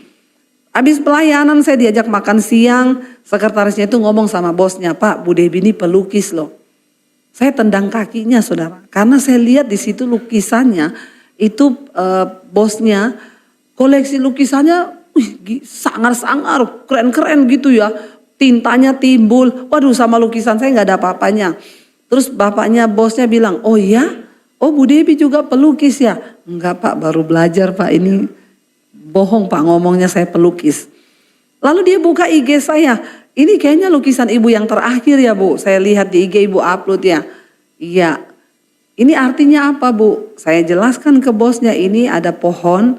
Habis pelayanan saya diajak makan siang, sekretarisnya itu ngomong sama bosnya, Pak, Bu Debbie ini pelukis loh. Saya tendang kakinya saudara, karena saya lihat di situ lukisannya, itu bosnya, koleksi lukisannya sangar-sangar, keren-keren gitu ya. Tintanya timbul, waduh sama lukisan saya gak ada apa-apanya. Terus bapaknya, bosnya bilang, oh iya? Oh Bu Debbie juga pelukis ya? Enggak Pak, baru belajar Pak, ini bohong Pak ngomongnya saya pelukis. Lalu dia buka IG saya, ini kayaknya lukisan ibu yang terakhir ya Bu, saya lihat di IG ibu upload ya. Iya, ini artinya apa Bu? Saya jelaskan ke bosnya, ini ada pohon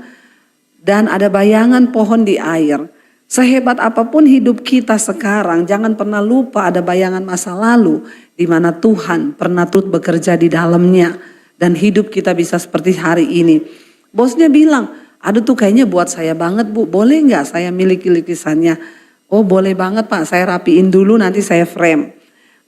dan ada bayangan pohon di air. Sehebat apapun hidup kita sekarang, jangan pernah lupa ada bayangan masa lalu di mana Tuhan pernah turut bekerja di dalamnya. Dan hidup kita bisa seperti hari ini. Bosnya bilang, aduh tuh kayaknya buat saya banget Bu, boleh gak saya miliki lukisannya? Oh boleh banget Pak, saya rapiin dulu nanti saya frame.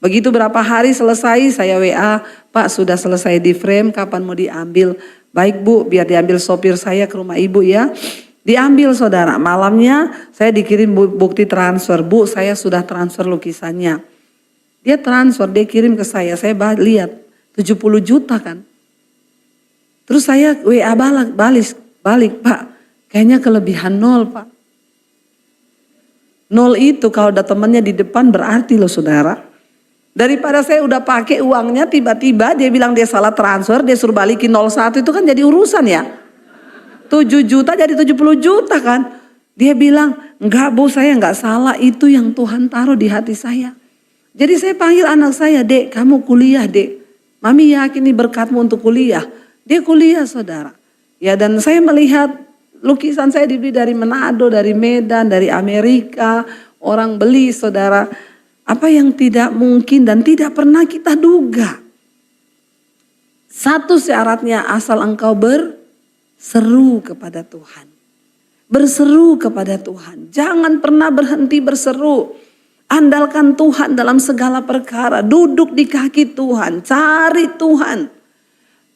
Begitu berapa hari selesai saya WA, Pak sudah selesai di frame, kapan mau diambil? Baik Bu, biar diambil sopir saya ke rumah ibu ya. Diambil saudara, malamnya saya dikirim bukti transfer. Bu saya sudah transfer lukisannya. Dia transfer, dia kirim ke saya lihat 70 juta kan. Terus saya WA balik Pak, kayaknya kelebihan 0 Pak. 0 itu kalau ada temannya di depan berarti loh saudara. Daripada saya udah pakai uangnya tiba-tiba dia bilang dia salah transfer, dia suruh balikin 01 itu kan jadi urusan ya. 7 juta jadi 70 juta kan. Dia bilang, enggak Bu saya enggak salah, itu yang Tuhan taruh di hati saya. Jadi saya panggil anak saya, Dek kamu kuliah Dek. Mami yakin ini berkatmu untuk kuliah. Dia kuliah saudara. Ya dan saya melihat lukisan saya dibeli dari Manado, dari Medan, dari Amerika. Orang beli saudara. Apa yang tidak mungkin dan tidak pernah kita duga. Satu syaratnya asal engkau berseru kepada Tuhan. Berseru kepada Tuhan. Jangan pernah berhenti berseru. Andalkan Tuhan dalam segala perkara. Duduk di kaki Tuhan. Cari Tuhan.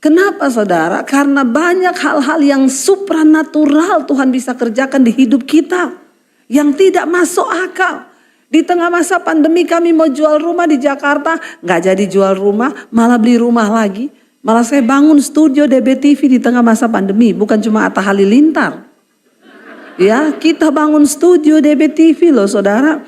Kenapa saudara? Karena banyak hal-hal yang supranatural Tuhan bisa kerjakan di hidup kita. Yang tidak masuk akal. Di tengah masa pandemi kami mau jual rumah di Jakarta. Gak jadi jual rumah, malah beli rumah lagi. Malah saya bangun studio DBTV di tengah masa pandemi. Bukan cuma Atta Halilintar. Ya, kita bangun studio DBTV loh saudara.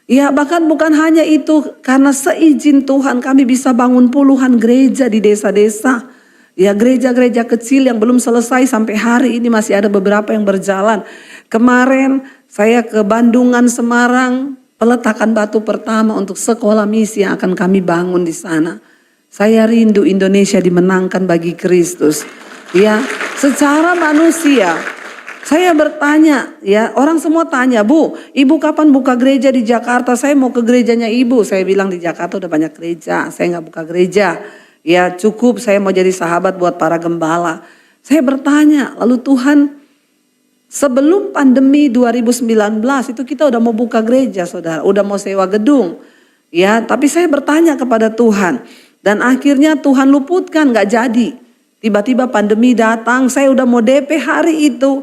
Ya bahkan bukan hanya itu. Karena seizin Tuhan kami bisa bangun puluhan gereja di desa-desa. Ya, gereja-gereja kecil yang belum selesai sampai hari ini masih ada beberapa yang berjalan. Kemarin saya ke Bandungan, Semarang, peletakan batu pertama untuk sekolah misi yang akan kami bangun di sana. Saya rindu Indonesia dimenangkan bagi Kristus. Ya, secara manusia saya bertanya, ya orang semua tanya, Bu, Ibu kapan buka gereja di Jakarta? Saya mau ke gerejanya Ibu. Saya bilang di Jakarta udah banyak gereja, saya nggak buka gereja. Ya cukup saya mau jadi sahabat buat para gembala. Saya bertanya, lalu Tuhan sebelum pandemi 2019 itu kita udah mau buka gereja saudara, udah mau sewa gedung. Ya tapi saya bertanya kepada Tuhan dan akhirnya Tuhan luputkan gak jadi. Tiba-tiba pandemi datang, saya udah mau DP hari itu.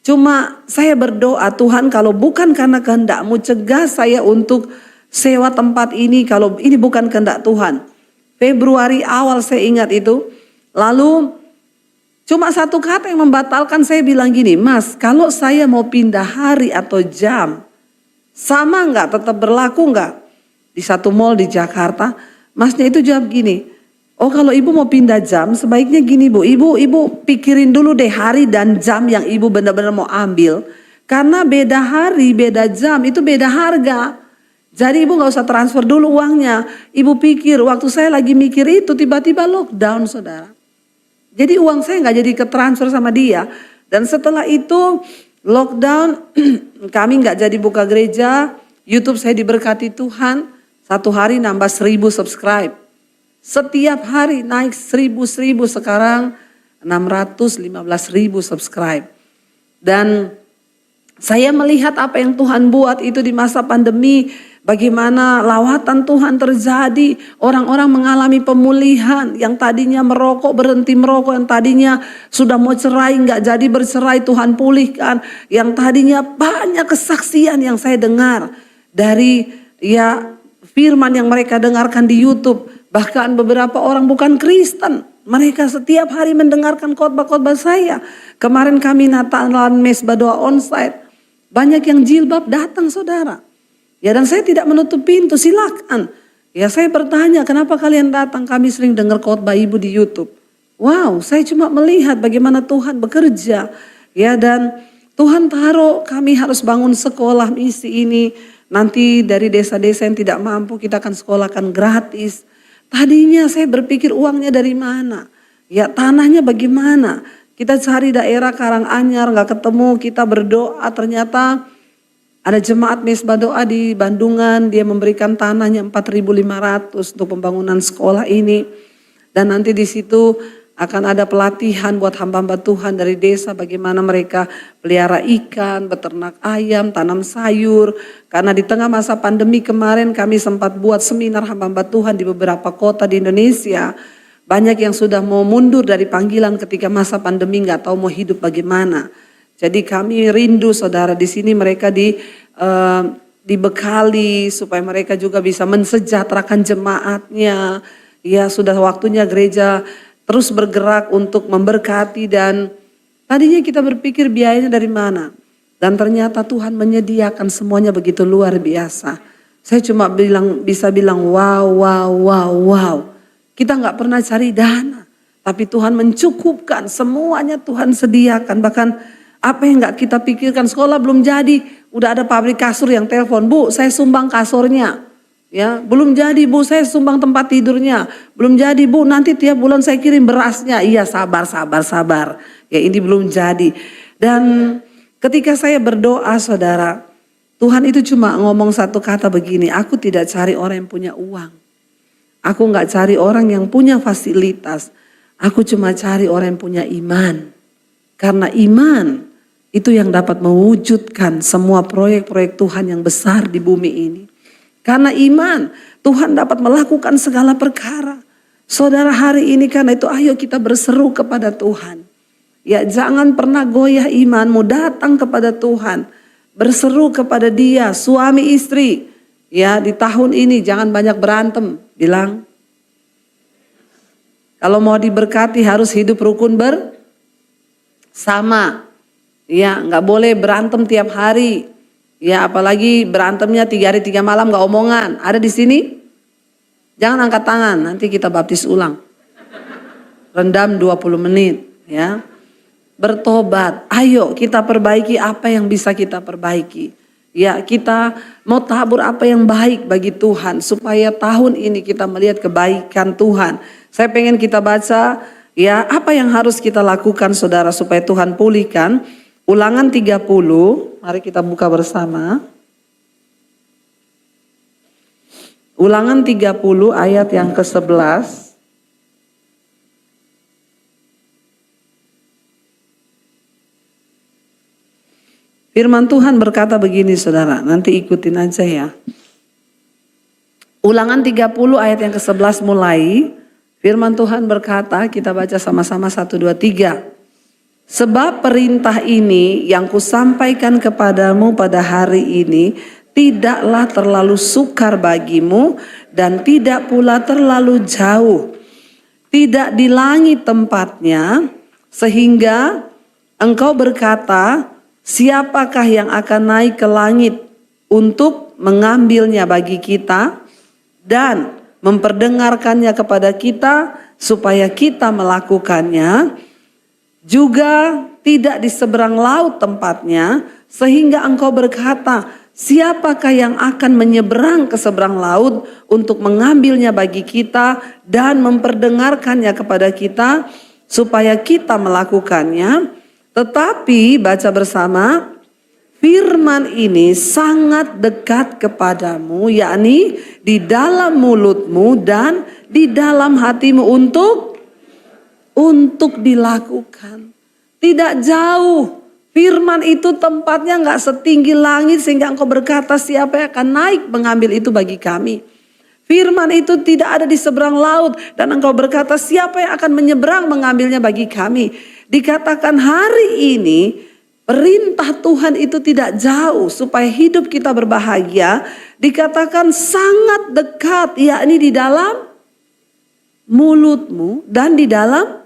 Cuma saya berdoa, Tuhan kalau bukan karena kehendak-Mu cegah saya untuk sewa tempat ini, kalau ini bukan kehendak Tuhan. Februari awal saya ingat itu. Lalu cuma satu kata yang membatalkan, saya bilang gini, Mas kalau saya mau pindah hari atau jam, sama enggak, tetap berlaku enggak? Di satu mall di Jakarta, Masnya itu jawab gini, oh kalau Ibu mau pindah jam sebaiknya gini Bu, Ibu pikirin dulu deh hari dan jam yang Ibu benar-benar mau ambil. Karena beda hari, beda jam itu beda harga. Jadi Ibu gak usah transfer dulu uangnya. Ibu pikir, waktu saya lagi mikir itu tiba-tiba lockdown saudara. Jadi uang saya gak jadi ketransfer sama dia. Dan setelah itu lockdown, kami gak jadi buka gereja. YouTube saya diberkati Tuhan. Satu hari nambah 1000 subscribe. Setiap hari naik 1000 sekarang 615.000 subscribe. Dan saya melihat apa yang Tuhan buat itu di masa pandemi. Bagaimana lawatan Tuhan terjadi, orang-orang mengalami pemulihan, yang tadinya merokok berhenti merokok, yang tadinya sudah mau cerai nggak jadi bercerai Tuhan pulihkan, yang tadinya banyak kesaksian yang saya dengar dari ya firman yang mereka dengarkan di YouTube, bahkan beberapa orang bukan Kristen, mereka setiap hari mendengarkan khotbah-khotbah saya. Kemarin kami Natalan Mesbah doa onsite, banyak yang jilbab datang saudara. Ya dan saya tidak menutup pintu, silakan. Ya saya bertanya, kenapa kalian datang? Kami sering dengar khotbah Ibu di YouTube. Wow, saya cuma melihat bagaimana Tuhan bekerja. Ya dan Tuhan taruh kami harus bangun sekolah misi ini. Nanti dari desa-desa yang tidak mampu kita akan sekolahkan gratis. Tadinya saya berpikir uangnya dari mana? Ya tanahnya bagaimana? Kita cari daerah Karanganyar gak ketemu, kita berdoa ternyata ada jemaat Mesbah Doa di Bandungan, dia memberikan tanahnya 4.500 untuk pembangunan sekolah ini. Dan nanti di situ akan ada pelatihan buat hamba-hamba Tuhan dari desa bagaimana mereka pelihara ikan, beternak ayam, tanam sayur. Karena di tengah masa pandemi kemarin kami sempat buat seminar hamba-hamba Tuhan di beberapa kota di Indonesia. Banyak yang sudah mau mundur dari panggilan ketika masa pandemi nggak tahu mau hidup bagaimana. Jadi kami rindu saudara di sini mereka dibekali supaya mereka juga bisa mensejahterakan jemaatnya. Ya sudah waktunya gereja terus bergerak untuk memberkati dan tadinya kita berpikir biayanya dari mana. Dan ternyata Tuhan menyediakan semuanya begitu luar biasa. Saya cuma bisa bilang wow. Kita nggak pernah cari dana. Tapi Tuhan mencukupkan, semuanya Tuhan sediakan. Bahkan apa yang nggak kita pikirkan, sekolah belum jadi, udah ada pabrik kasur yang telepon, Bu saya sumbang kasurnya. Ya, belum jadi Bu saya sumbang tempat tidurnya. Belum jadi Bu nanti tiap bulan saya kirim berasnya. Iya sabar. Ya ini belum jadi. Dan ketika saya berdoa saudara, Tuhan itu cuma ngomong satu kata begini, aku tidak cari orang yang punya uang. Aku nggak cari orang yang punya fasilitas. Aku cuma cari orang yang punya iman. Karena iman itu yang dapat mewujudkan semua proyek-proyek Tuhan yang besar di bumi ini. Karena iman, Tuhan dapat melakukan segala perkara. Saudara hari ini karena itu ayo kita berseru kepada Tuhan. Ya jangan pernah goyah imanmu, datang kepada Tuhan. Berseru kepada Dia, suami istri. Ya di tahun ini jangan banyak berantem. Bilang, kalau mau diberkati harus hidup rukun bersama. Ya nggak boleh berantem tiap hari. Ya apalagi berantemnya 3 hari 3 malam nggak omongan. Ada di sini? Jangan angkat tangan, nanti kita baptis ulang. rendam 20 menit ya. Bertobat, ayo kita perbaiki apa yang bisa kita perbaiki. Ya, kita mau tabur apa yang baik bagi Tuhan supaya tahun ini kita melihat kebaikan Tuhan. Saya pengen kita baca ya apa yang harus kita lakukan saudara supaya Tuhan pulihkan. Ulangan 30, mari kita buka bersama. Ulangan 30 ayat yang ke-11. Firman Tuhan berkata begini saudara, nanti ikutin aja ya. Ulangan 30 ayat yang ke-11 mulai. Firman Tuhan berkata, kita baca sama-sama 1, 2, 3. Sebab perintah ini yang kusampaikan kepadamu pada hari ini tidaklah terlalu sukar bagimu dan tidak pula terlalu jauh. Tidak di langit tempatnya sehingga engkau berkata, siapakah yang akan naik ke langit untuk mengambilnya bagi kita dan memperdengarkannya kepada kita supaya kita melakukannya, juga tidak di seberang laut tempatnya sehingga engkau berkata, siapakah yang akan menyeberang ke seberang laut untuk mengambilnya bagi kita dan memperdengarkannya kepada kita supaya kita melakukannya. Tetapi baca bersama, firman ini sangat dekat kepadamu, yakni di dalam mulutmu dan di dalam hatimu untuk dilakukan. Tidak jauh. Firman itu tempatnya nggak setinggi langit sehingga engkau berkata siapa yang akan naik mengambil itu bagi kami. Firman itu tidak ada di seberang laut dan engkau berkata siapa yang akan menyeberang mengambilnya bagi kami. Dikatakan hari ini perintah Tuhan itu tidak jauh supaya hidup kita berbahagia. Dikatakan sangat dekat, yakni di dalam mulutmu dan di dalam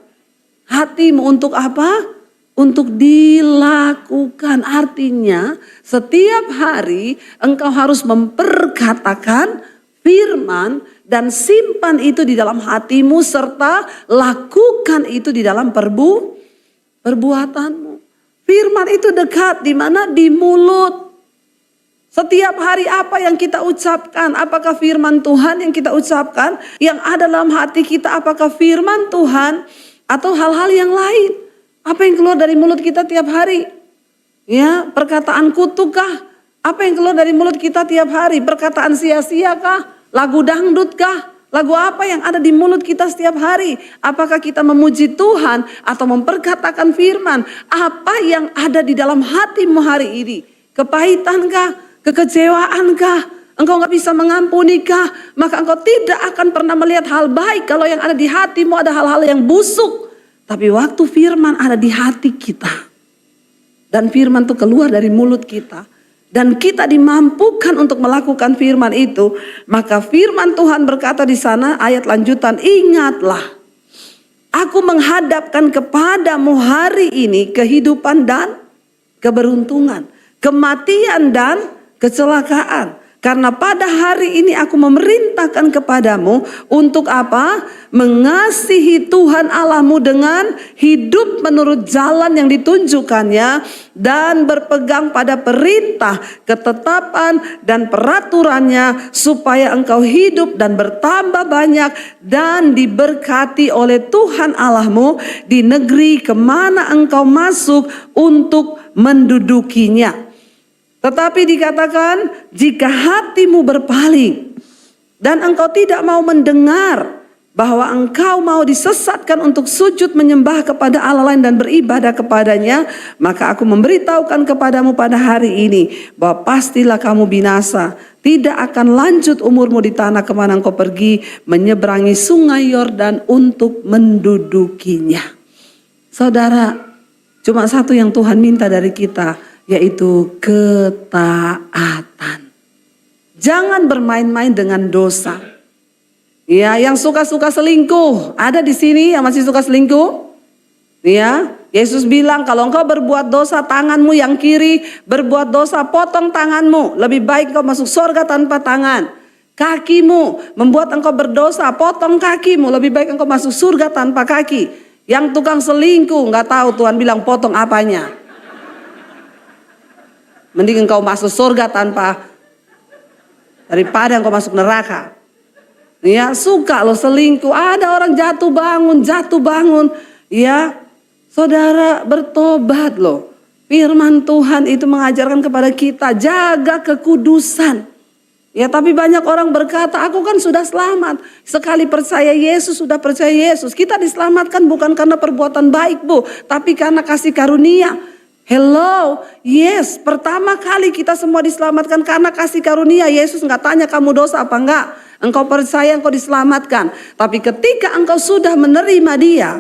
hatimu. Untuk apa? Untuk dilakukan. Artinya setiap hari engkau harus memperkatakan firman dan simpan itu di dalam hatimu serta lakukan itu di dalam perbuatanmu. Firman itu dekat di mana? Di mulut. Setiap hari apa yang kita ucapkan? Apakah firman Tuhan yang kita ucapkan? Yang ada dalam hati kita apakah firman Tuhan atau hal-hal yang lain? Apa yang keluar dari mulut kita tiap hari? Ya, perkataan kutukkah? Apa yang keluar dari mulut kita tiap hari? Perkataan sia-sia kah? Lagu dangdut kah? Lagu apa yang ada di mulut kita setiap hari? Apakah kita memuji Tuhan atau memperkatakan firman? Apa yang ada di dalam hatimu hari ini? Kepahitankah? Kekecewaankah? Engkau gak bisa mengampunikah? Maka engkau tidak akan pernah melihat hal baik kalau yang ada di hatimu ada hal-hal yang busuk. Tapi waktu firman ada di hati kita dan firman itu keluar dari mulut kita dan kita dimampukan untuk melakukan firman itu, maka firman Tuhan berkata di sana ayat lanjutan, ingatlah aku menghadapkan kepadamu hari ini kehidupan dan keberuntungan, kematian dan kecelakaan. Karena pada hari ini aku memerintahkan kepadamu untuk apa? Mengasihi Tuhan Allahmu dengan hidup menurut jalan yang ditunjukkannya dan berpegang pada perintah, ketetapan dan peraturannya supaya engkau hidup dan bertambah banyak dan diberkati oleh Tuhan Allahmu di negeri kemana engkau masuk untuk mendudukinya. Tetapi dikatakan jika hatimu berpaling dan engkau tidak mau mendengar bahwa engkau mau disesatkan untuk sujud menyembah kepada Allah lain dan beribadah kepadanya, maka aku memberitahukan kepadamu pada hari ini bahwa pastilah kamu binasa. Tidak akan lanjut umurmu di tanah kemana engkau pergi menyeberangi sungai Yordan untuk mendudukinya. Saudara, cuma satu yang Tuhan minta dari kita, yaitu ketaatan. Jangan bermain-main dengan dosa. Ya, yang suka-suka selingkuh, ada di sini yang masih suka selingkuh? Ya, Yesus bilang kalau engkau berbuat dosa tanganmu yang kiri berbuat dosa, potong tanganmu. Lebih baik kau masuk surga tanpa tangan. Kakimu membuat engkau berdosa, potong kakimu. Lebih baik engkau masuk surga tanpa kaki. Yang tukang selingkuh, nggak tahu Tuhan bilang potong apanya. Mending engkau masuk surga daripada engkau masuk neraka. Ya, suka lo selingkuh. Ada orang jatuh bangun. Ya, saudara bertobat loh. Firman Tuhan itu mengajarkan kepada kita jaga kekudusan. Ya, tapi banyak orang berkata, aku kan sudah selamat. Sekali percaya Yesus, sudah percaya Yesus. Kita diselamatkan bukan karena perbuatan baik, Bu, tapi karena kasih karunia. Hello, yes, pertama kali kita semua diselamatkan karena kasih karunia. Yesus nggak tanya kamu dosa apa enggak. Engkau percaya, engkau diselamatkan. Tapi ketika engkau sudah menerima Dia,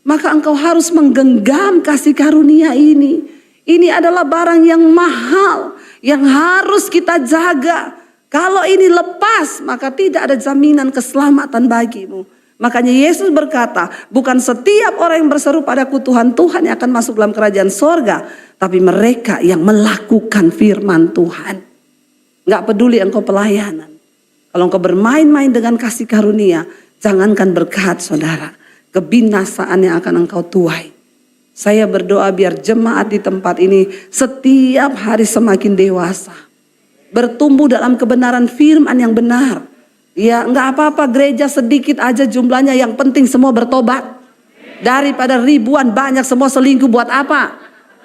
maka engkau harus menggenggam kasih karunia ini. Ini adalah barang yang mahal, yang harus kita jaga. Kalau ini lepas, maka tidak ada jaminan keselamatan bagimu. Makanya Yesus berkata, bukan setiap orang yang berseru padaku Tuhan, Tuhan yang akan masuk dalam kerajaan sorga. Tapi mereka yang melakukan firman Tuhan. Gak peduli engkau pelayanan. Kalau engkau bermain-main dengan kasih karunia, jangankan berkat saudara. Kebinasaan yang akan engkau tuai. Saya berdoa biar jemaat di tempat ini setiap hari semakin dewasa. Bertumbuh dalam kebenaran firman yang benar. Ya, enggak apa-apa gereja sedikit aja jumlahnya, yang penting semua bertobat. Daripada ribuan banyak semua selingkuh buat apa?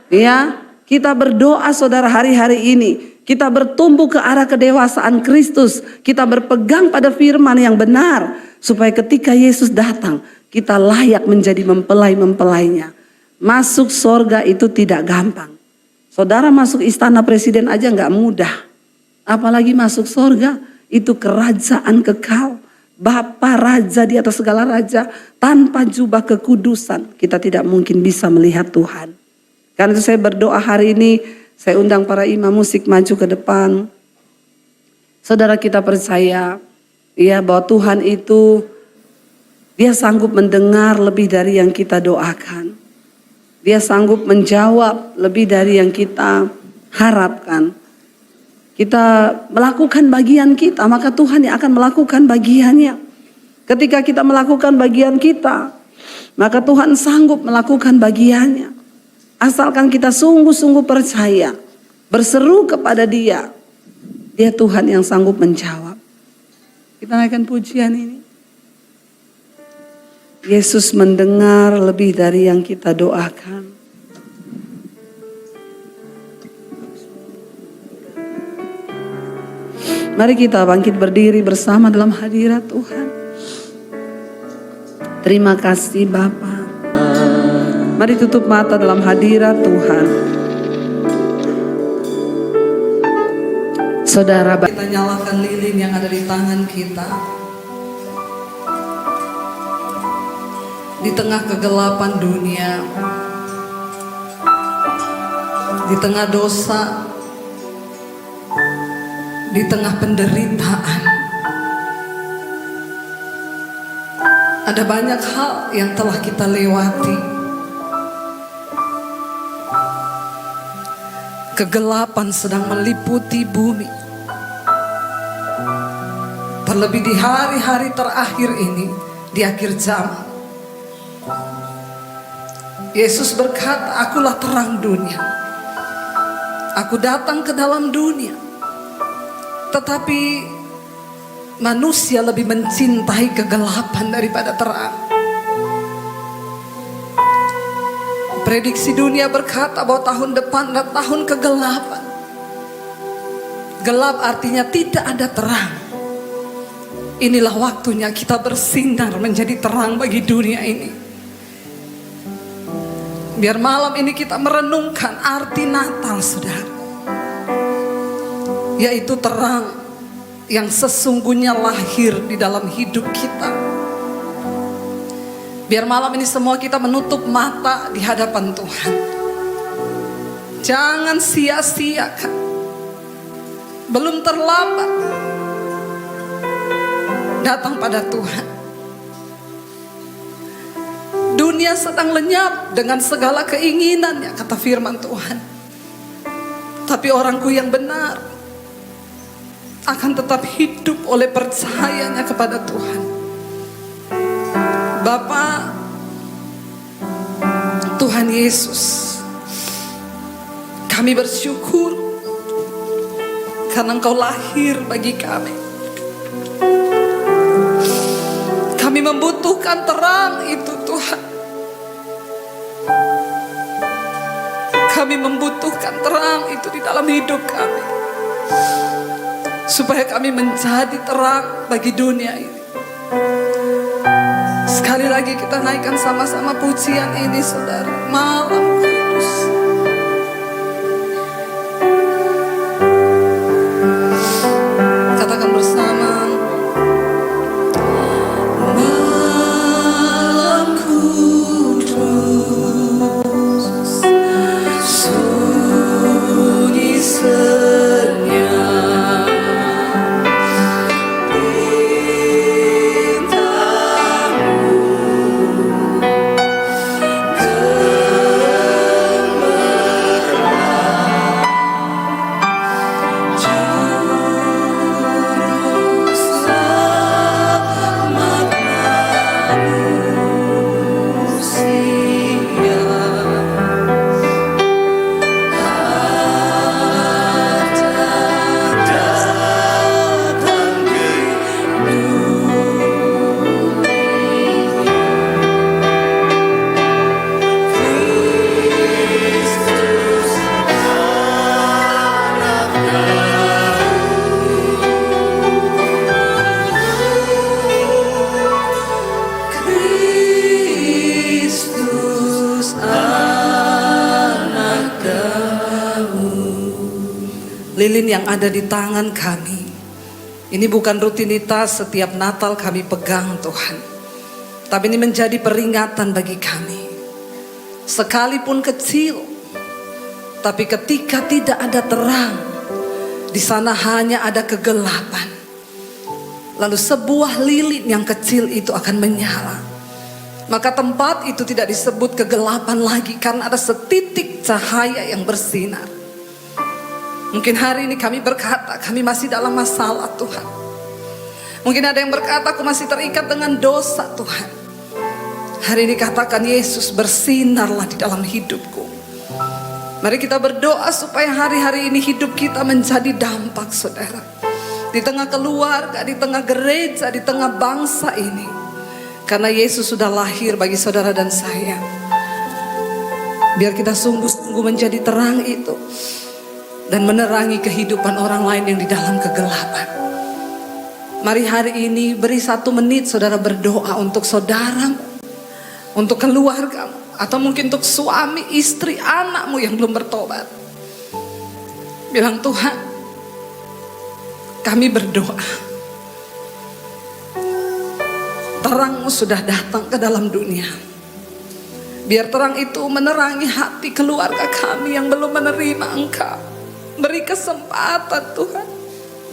Ya, kita berdoa saudara hari-hari ini. Kita bertumbuh ke arah kedewasaan Kristus. Kita berpegang pada firman yang benar. Supaya ketika Yesus datang, kita layak menjadi mempelai-mempelainya. Masuk sorga itu tidak gampang. Saudara masuk istana presiden aja enggak mudah. Apalagi masuk sorga, itu kerajaan kekal. Bapa raja di atas segala raja, tanpa jubah kekudusan kita tidak mungkin bisa melihat Tuhan. Karena itu saya berdoa hari ini, saya undang para imam musik maju ke depan. Saudara, kita percaya ya bahwa Tuhan itu Dia sanggup mendengar lebih dari yang kita doakan. Dia sanggup menjawab lebih dari yang kita harapkan. Kita melakukan bagian kita, maka Tuhan yang akan melakukan bagiannya. Ketika kita melakukan bagian kita, maka Tuhan sanggup melakukan bagiannya. Asalkan kita sungguh-sungguh percaya, berseru kepada Dia, Dia Tuhan yang sanggup menjawab. Kita naikkan pujian ini. Yesus mendengar lebih dari yang kita doakan. Mari kita bangkit berdiri bersama dalam hadirat Tuhan. Terima kasih Bapa. Mari tutup mata dalam hadirat Tuhan. Saudara, kita nyalakan lilin yang ada di tangan kita. Di tengah kegelapan dunia, di tengah dosa, di tengah penderitaan, ada banyak hal yang telah kita lewati. Kegelapan sedang meliputi bumi. Terlebih di hari-hari terakhir ini, di akhir zaman. Yesus berkata, akulah terang dunia. Aku datang ke dalam dunia. Tetapi manusia lebih mencintai kegelapan daripada terang. Prediksi dunia berkata bahwa tahun depan adalah tahun kegelapan. Gelap artinya tidak ada terang. Inilah waktunya kita bersinar menjadi terang bagi dunia ini. Biar malam ini kita merenungkan arti Natal, saudara. Yaitu terang yang sesungguhnya lahir di dalam hidup kita. Biar malam ini semua kita menutup mata di hadapan Tuhan. Jangan sia-siakan. Belum terlambat datang pada Tuhan. Dunia sedang lenyap dengan segala keinginannya, kata firman Tuhan. Tapi orangku yang benar akan tetap hidup oleh percayanya kepada Tuhan. Bapa, Tuhan Yesus, kami bersyukur karena Engkau lahir bagi kami. Kami membutuhkan terang itu, Tuhan. Kami membutuhkan terang itu di dalam hidup kami, supaya kami menjadi terang bagi dunia ini. Sekali lagi kita naikkan sama-sama pujian ini, saudara. Malam kudus. Katakan bersama. Malam kudus, sunyi senyap, lilin yang ada di tangan kami. Ini bukan rutinitas setiap Natal kami pegang, Tuhan. Tapi ini menjadi peringatan bagi kami. Sekalipun kecil, tapi ketika tidak ada terang, di sana hanya ada kegelapan. Lalu sebuah lilin yang kecil itu akan menyala. Maka tempat itu tidak disebut kegelapan lagi, karena ada setitik cahaya yang bersinar. Mungkin hari ini kami berkata, kami masih dalam masalah, Tuhan. Mungkin ada yang berkata, aku masih terikat dengan dosa, Tuhan. Hari ini katakan, Yesus, bersinarlah di dalam hidupku. Mari kita berdoa supaya hari-hari ini hidup kita menjadi dampak, saudara. Di tengah keluarga, di tengah gereja, di tengah bangsa ini. Karena Yesus sudah lahir bagi saudara dan saya. Biar kita sungguh-sungguh menjadi terang itu. Dan menerangi kehidupan orang lain yang di dalam kegelapan. Mari hari ini beri 1 menit saudara berdoa untuk saudaramu, untuk keluargamu, atau mungkin untuk suami, istri, anakmu yang belum bertobat. Bilang, Tuhan, kami berdoa. Terang-Mu sudah datang ke dalam dunia. Biar terang itu menerangi hati keluarga kami yang belum menerima Engkau. Beri kesempatan, Tuhan.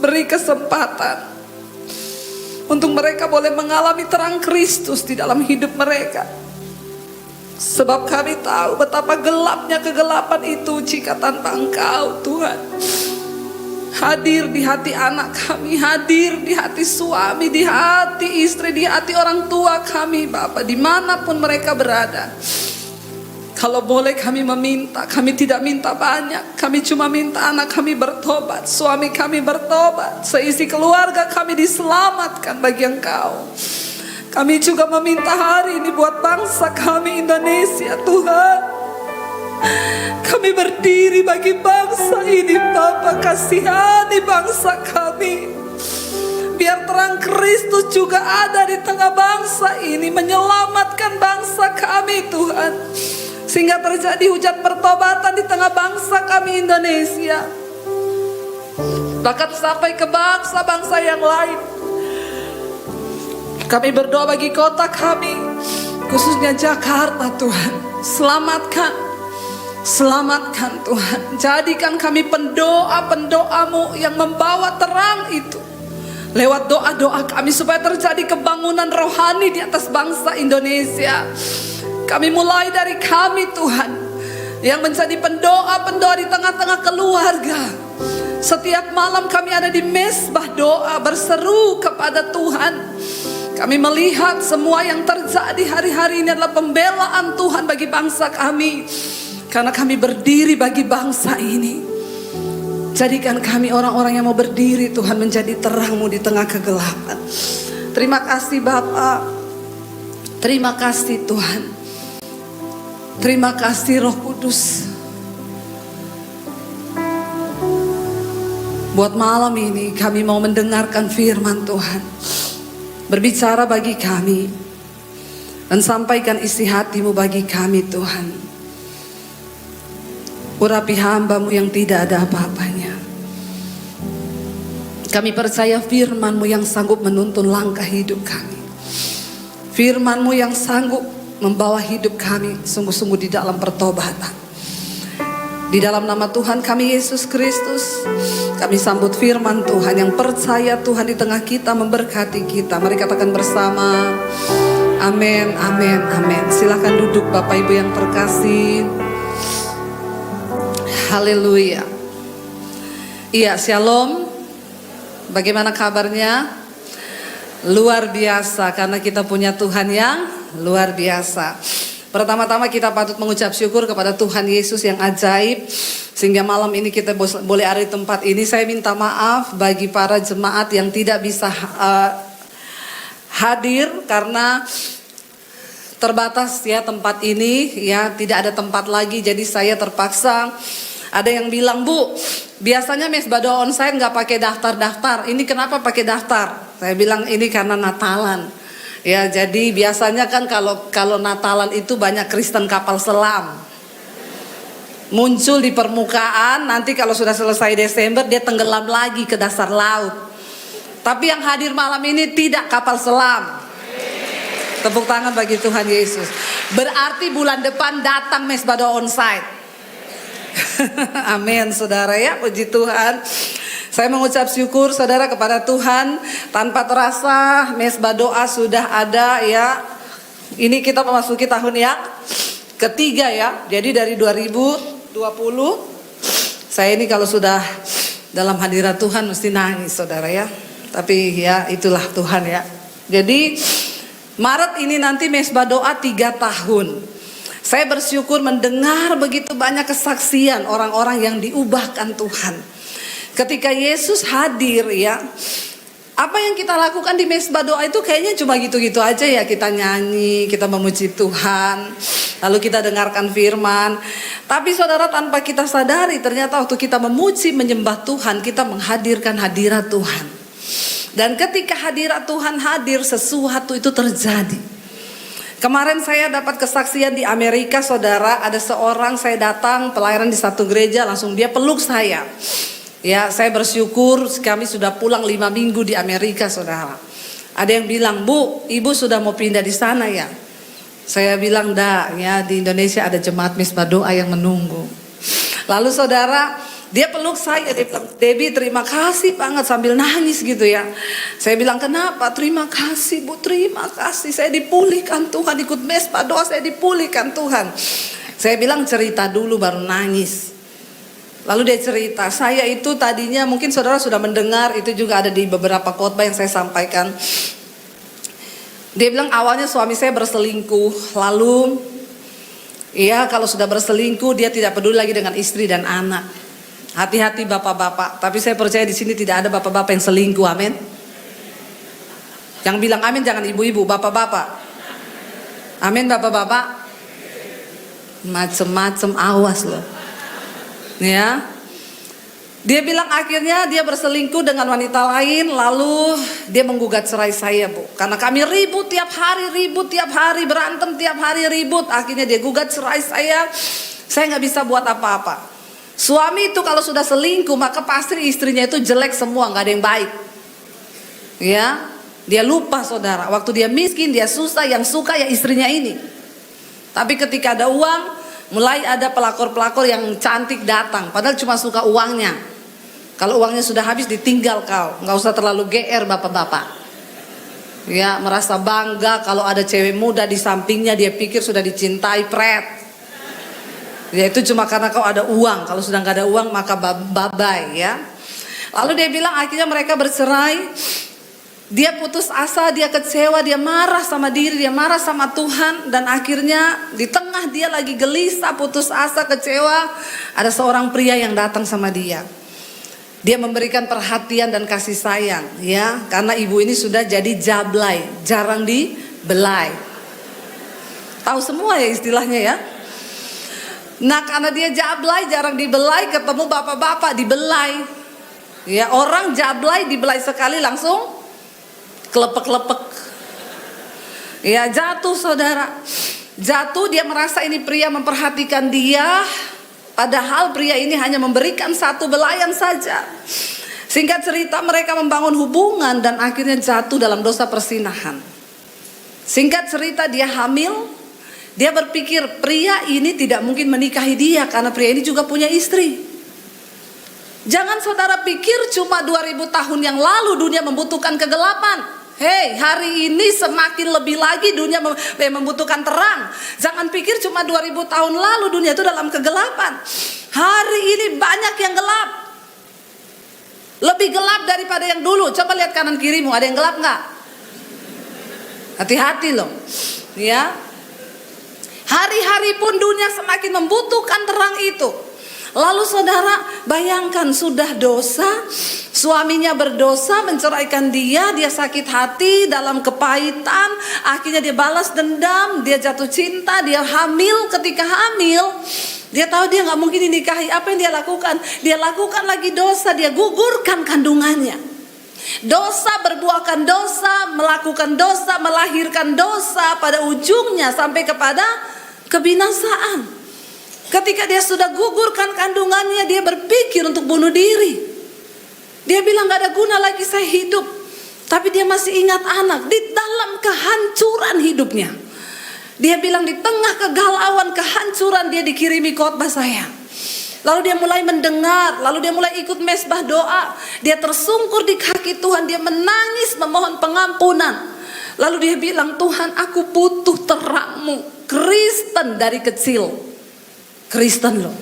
Beri kesempatan untuk mereka boleh mengalami terang Kristus di dalam hidup mereka. Sebab kami tahu betapa gelapnya kegelapan itu jika tanpa Engkau, Tuhan. Hadir di hati anak kami, hadir di hati suami, di hati istri, di hati orang tua kami, Bapa, dimanapun mereka berada. Kalau boleh kami meminta, kami tidak minta banyak. Kami cuma minta anak kami bertobat, suami kami bertobat, seisi keluarga kami diselamatkan bagi Engkau. Kami juga meminta hari ini buat bangsa kami Indonesia, Tuhan. Kami berdiri bagi bangsa ini, Bapa, kasihani bangsa kami. Biar terang Kristus juga ada di tengah bangsa ini, menyelamatkan bangsa kami, Tuhan. Sehingga terjadi hujan pertobatan di tengah bangsa kami Indonesia. Bahkan sampai ke bangsa-bangsa yang lain. Kami berdoa bagi kota kami, khususnya Jakarta, Tuhan. Selamatkan, selamatkan Tuhan. Jadikan kami pendoa-pendoa-Mu yang membawa terang itu. Lewat doa-doa kami supaya terjadi kebangunan rohani di atas bangsa Indonesia. Kami mulai dari kami, Tuhan, yang menjadi pendoa-pendoa di tengah-tengah keluarga. Setiap malam kami ada di mesbah doa berseru kepada Tuhan. Kami melihat semua yang terjadi hari-hari ini adalah pembelaan Tuhan bagi bangsa kami. Karena kami berdiri bagi bangsa ini. Jadikan kami orang-orang yang mau berdiri Tuhan, menjadi terang-Mu di tengah kegelapan. Terima kasih Bapa. Terima kasih Tuhan. Terima kasih Roh Kudus. Buat malam ini kami mau mendengarkan firman Tuhan. Berbicara bagi kami. Dan sampaikan isi hati-Mu bagi kami Tuhan. Urapi hamba-Mu yang tidak ada apa-apanya. Kami percaya firman-Mu yang sanggup menuntun langkah hidup kami. Firman-Mu yang sanggup membawa hidup kami sungguh-sungguh di dalam pertobatan. Di dalam nama Tuhan kami Yesus Kristus, kami sambut firman Tuhan yang percaya Tuhan di tengah kita memberkati kita. Mari katakan bersama, amin, amin, amin. Silakan duduk Bapak Ibu yang terkasih. Haleluya. Iya, shalom. Bagaimana kabarnya? Luar biasa, karena kita punya Tuhan yang luar biasa. Pertama-tama kita patut mengucap syukur kepada Tuhan Yesus yang ajaib. Sehingga malam ini kita boleh ada di tempat ini. Saya minta maaf bagi para jemaat yang tidak bisa hadir karena terbatas ya tempat ini. Ya, tidak ada tempat lagi, jadi saya terpaksa. Ada yang bilang, Bu, biasanya mesbah doa onsite nggak pakai daftar-daftar. Ini kenapa pakai daftar? Saya bilang ini karena Natalan. Ya, jadi biasanya kan kalau Natalan itu banyak Kristen kapal selam muncul di permukaan. Nanti kalau sudah selesai Desember dia tenggelam lagi ke dasar laut. Tapi yang hadir malam ini tidak kapal selam. Tepuk tangan bagi Tuhan Yesus. Berarti bulan depan datang mesbah doa onsite. Amin saudara ya, puji Tuhan. Saya mengucap syukur saudara kepada Tuhan. Tanpa terasa mesbah doa sudah ada ya. Ini kita memasuki tahun yang ketiga ya. Jadi dari 2020. Saya ini kalau sudah dalam hadirat Tuhan mesti nangis saudara ya. Tapi ya itulah Tuhan ya. Jadi Maret ini nanti mesbah doa 3 tahun. Saya bersyukur mendengar begitu banyak kesaksian orang-orang yang diubahkan Tuhan. Ketika Yesus hadir ya, apa yang kita lakukan di mesbah doa itu kayaknya cuma gitu-gitu aja ya. Kita nyanyi, kita memuji Tuhan, lalu kita dengarkan firman. Tapi saudara, tanpa kita sadari ternyata waktu kita memuji menyembah Tuhan, kita menghadirkan hadirat Tuhan. Dan ketika hadirat Tuhan hadir, sesuatu itu terjadi. Kemarin saya dapat kesaksian di Amerika saudara. Ada seorang, saya datang pelayanan di satu gereja, langsung dia peluk saya. Ya, saya bersyukur kami sudah pulang 5 minggu di Amerika saudara. Ada yang bilang, Bu, Ibu sudah mau pindah di sana ya? Saya bilang, dah ya, di Indonesia ada jemaat mesbah doa yang menunggu. Lalu saudara, dia peluk saya, dia bilang, Debbie terima kasih banget, sambil nangis gitu ya. Saya bilang, kenapa? Terima kasih Bu, terima kasih. Saya dipulihkan Tuhan, ikut mesbah doa saya dipulihkan Tuhan. Saya bilang cerita dulu baru nangis. Lalu dia cerita, saya itu tadinya mungkin saudara sudah mendengar, itu juga ada di beberapa khotbah yang saya sampaikan. Dia bilang awalnya suami saya berselingkuh, lalu ya kalau sudah berselingkuh dia tidak peduli lagi dengan istri dan anak. Hati-hati bapak-bapak, tapi saya percaya di sini tidak ada bapak-bapak yang selingkuh, amin. Yang bilang amin jangan ibu-ibu, bapak-bapak. Amin bapak-bapak. Macem-macem awas loh. Ya, dia bilang akhirnya dia berselingkuh dengan wanita lain, lalu dia menggugat cerai saya Bu, karena kami ribut tiap hari, berantem tiap hari ribut. Akhirnya dia gugat cerai saya nggak bisa buat apa-apa. Suami itu kalau sudah selingkuh maka pasti istrinya itu jelek semua, nggak ada yang baik. Ya, dia lupa saudara, waktu dia miskin dia susah, yang suka ya istrinya ini. Tapi ketika ada uang, mulai ada pelakor-pelakor yang cantik datang, padahal cuma suka uangnya. Kalau uangnya sudah habis ditinggal kau, nggak usah terlalu GR bapak-bapak. Ya, merasa bangga kalau ada cewek muda di sampingnya, dia pikir sudah dicintai pret. Ya itu cuma karena kau ada uang, kalau sudah nggak ada uang maka bye-bye ya. Lalu dia bilang akhirnya mereka bercerai. Dia putus asa, dia kecewa, dia marah sama diri, dia marah sama Tuhan. Dan akhirnya di tengah dia lagi gelisah, putus asa, kecewa, ada seorang pria yang datang sama dia. Dia memberikan perhatian dan kasih sayang, ya, karena ibu ini sudah jadi jablay, jarang dibelai. Tahu semua ya istilahnya ya. Nah, karena dia jablay, jarang dibelai, ketemu bapak-bapak dibelai. Ya, orang jablay dibelai sekali langsung kelepek-lepek. Ya, jatuh saudara. Jatuh, dia merasa ini pria memperhatikan dia. Padahal pria ini hanya memberikan satu belayan saja. Singkat cerita, mereka membangun hubungan dan akhirnya jatuh dalam dosa persinahan. Singkat cerita, dia hamil. Dia berpikir pria ini tidak mungkin menikahi dia karena pria ini juga punya istri. Jangan saudara pikir cuma 2000 tahun yang lalu dunia membutuhkan kegelapan. Hei, hari ini semakin lebih lagi dunia membutuhkan terang. Jangan pikir cuma 2000 tahun lalu dunia itu dalam kegelapan. Hari ini banyak yang gelap. Lebih gelap daripada yang dulu. Coba lihat kanan kirimu, ada yang gelap nggak? Hati-hati loh. Ya. Hari-hari pun dunia semakin membutuhkan terang itu. Lalu saudara bayangkan sudah dosa, suaminya berdosa menceraikan dia sakit hati dalam kepahitan, akhirnya dia balas dendam, dia jatuh cinta, dia hamil. Ketika hamil, dia tahu dia nggak mungkin dinikahi. Apa yang dia lakukan? Dia lakukan lagi dosa, dia gugurkan kandungannya. Dosa berbuahkan dosa, melakukan dosa, melahirkan dosa, pada ujungnya sampai kepada kebinasaan. Ketika dia sudah gugurkan kandungannya, dia berpikir untuk bunuh diri. Dia bilang gak ada guna lagi saya hidup. Tapi dia masih ingat anak. Di dalam kehancuran hidupnya, dia bilang di tengah kegalauan, kehancuran, dia dikirimi khotbah saya. Lalu dia mulai mendengar, lalu dia mulai ikut mesbah doa. Dia tersungkur di kaki Tuhan, dia menangis memohon pengampunan. Lalu dia bilang, Tuhan, aku butuh terang-Mu. Kristen dari kecil. Kristen loh.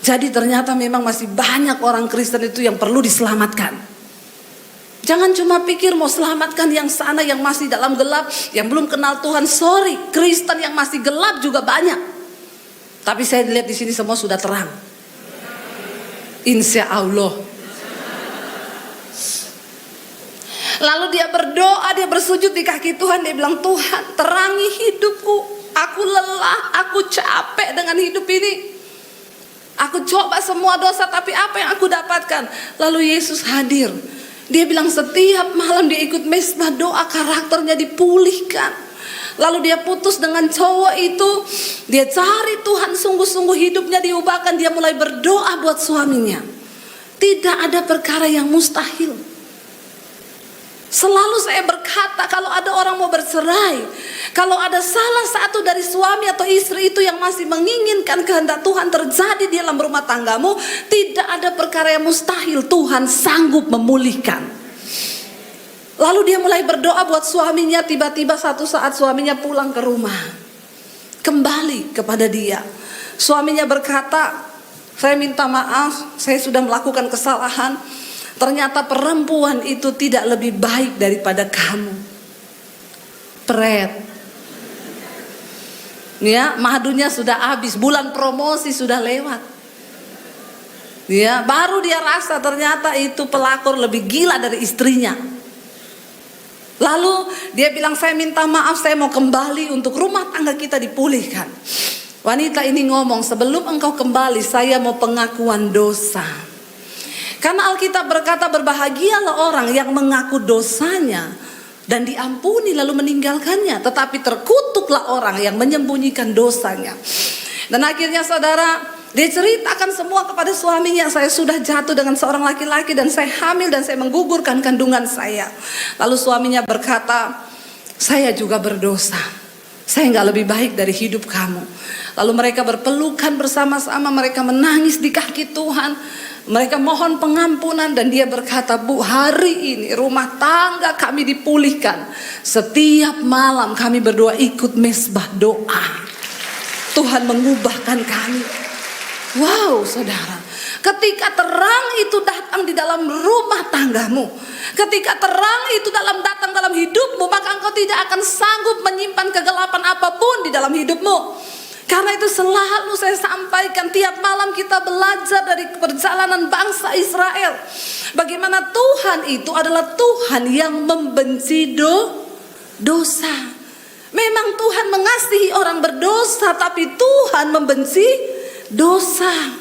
Jadi ternyata memang masih banyak orang Kristen itu yang perlu diselamatkan. Jangan cuma pikir mau selamatkan yang sana yang masih dalam gelap, yang belum kenal Tuhan. Sorry, Kristen yang masih gelap juga banyak. Tapi saya lihat di sini semua sudah terang. Insya Allah. Lalu dia berdoa, dia bersujud di kaki Tuhan, dia bilang, Tuhan, terangi hidupku. Aku lelah, aku capek dengan hidup ini. Aku coba semua dosa, tapi apa yang aku dapatkan? Lalu Yesus hadir. Dia bilang setiap malam dia ikut mesbah doa, karakternya dipulihkan. Lalu dia putus dengan cowok itu. Dia cari Tuhan, sungguh-sungguh hidupnya diubahkan. Dia mulai berdoa buat suaminya. Tidak ada perkara yang mustahil. Selalu saya berkata, kalau ada orang mau bercerai, kalau ada salah satu dari suami atau istri itu yang masih menginginkan kehendak Tuhan terjadi di dalam rumah tanggamu, tidak ada perkara yang mustahil. Tuhan sanggup memulihkan. Lalu dia mulai berdoa buat suaminya. Tiba-tiba satu saat suaminya pulang ke rumah, kembali kepada dia. Suaminya berkata, saya minta maaf, saya sudah melakukan kesalahan. Ternyata perempuan itu tidak lebih baik daripada kamu. Pret. Ya, madunya sudah habis, bulan promosi sudah lewat. Ya, baru dia rasa ternyata itu pelakor lebih gila dari istrinya. Lalu dia bilang, saya minta maaf, saya mau kembali untuk rumah tangga kita dipulihkan. Wanita ini ngomong, sebelum engkau kembali saya mau pengakuan dosa. Karena Alkitab berkata, berbahagialah orang yang mengaku dosanya dan diampuni lalu meninggalkannya. Tetapi terkutuklah orang yang menyembunyikan dosanya. Dan akhirnya saudara, dia ceritakan semua kepada suaminya. Saya sudah jatuh dengan seorang laki-laki dan saya hamil dan saya menggugurkan kandungan saya. Lalu suaminya berkata, saya juga berdosa. Saya nggak lebih baik dari hidup kamu. Lalu mereka berpelukan bersama-sama, mereka menangis di kaki Tuhan. Mereka mohon pengampunan dan dia berkata, Bu, hari ini rumah tangga kami dipulihkan. Setiap malam kami berdoa ikut mesbah doa. Tuhan mengubahkan kami. Wow, saudara, ketika terang itu datang di dalam rumah tanggamu, ketika terang itu datang dalam hidupmu, maka engkau tidak akan sanggup menyimpan kegelapan apapun di dalam hidupmu. Karena itu selalu saya sampaikan, tiap malam kita belajar dari perjalanan bangsa Israel, bagaimana Tuhan itu adalah Tuhan yang membenci dosa. Memang Tuhan mengasihi orang berdosa, tapi Tuhan membenci dosa.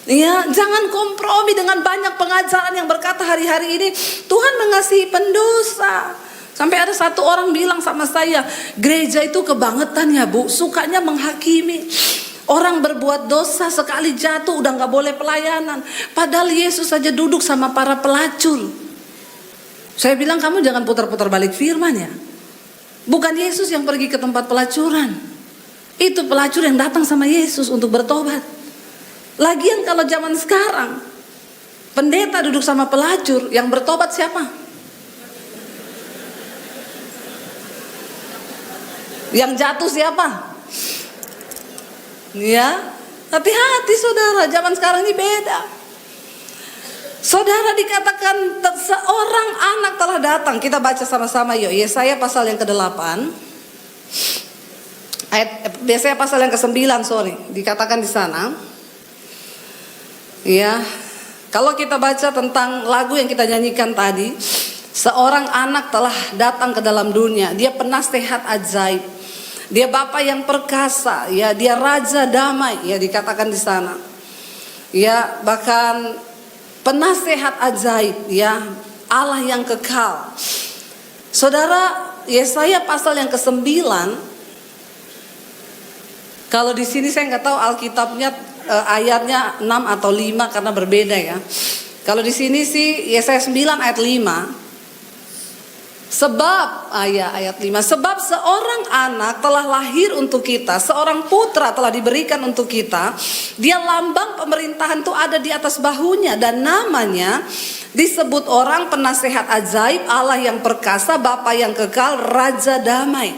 Ya, jangan kompromi dengan banyak pengajaran yang berkata hari-hari ini Tuhan mengasihi pendosa. Sampai ada satu orang bilang sama saya, gereja itu kebangetan ya Bu, sukanya menghakimi. Orang berbuat dosa sekali jatuh udah gak boleh pelayanan. Padahal Yesus saja duduk sama para pelacur. Saya bilang kamu jangan putar-putar balik firman ya. Bukan Yesus yang pergi ke tempat pelacuran. Itu pelacur yang datang sama Yesus untuk bertobat. Lagian kalau zaman sekarang pendeta duduk sama pelacur, yang bertobat siapa? Yang jatuh siapa? Ya, hati-hati saudara, zaman sekarang ini beda. Saudara, dikatakan seorang anak telah datang. Kita baca sama-sama yuk, Yesaya pasal yang ke-8. Yesaya pasal yang ke-9, dikatakan di sana. Ya, kalau kita baca tentang lagu yang kita nyanyikan tadi, seorang anak telah datang ke dalam dunia. Dia penasehat ajaib, dia Bapa yang perkasa, ya, dia Raja damai, ya, dikatakan di sana. Ya, bahkan penasehat ajaib, ya, Allah yang kekal. Saudara, Yesaya pasal yang ke-9. Kalau di sini saya nggak tahu Alkitabnya ayatnya 6 atau 5 karena berbeda ya. Kalau di sini sih Yesaya 9 ayat 5. Sebab ayat 5, sebab seorang anak telah lahir untuk kita, seorang putra telah diberikan untuk kita. Dia lambang pemerintahan itu ada di atas bahunya, dan namanya disebut orang penasehat ajaib, Allah yang perkasa, Bapa yang kekal, Raja damai.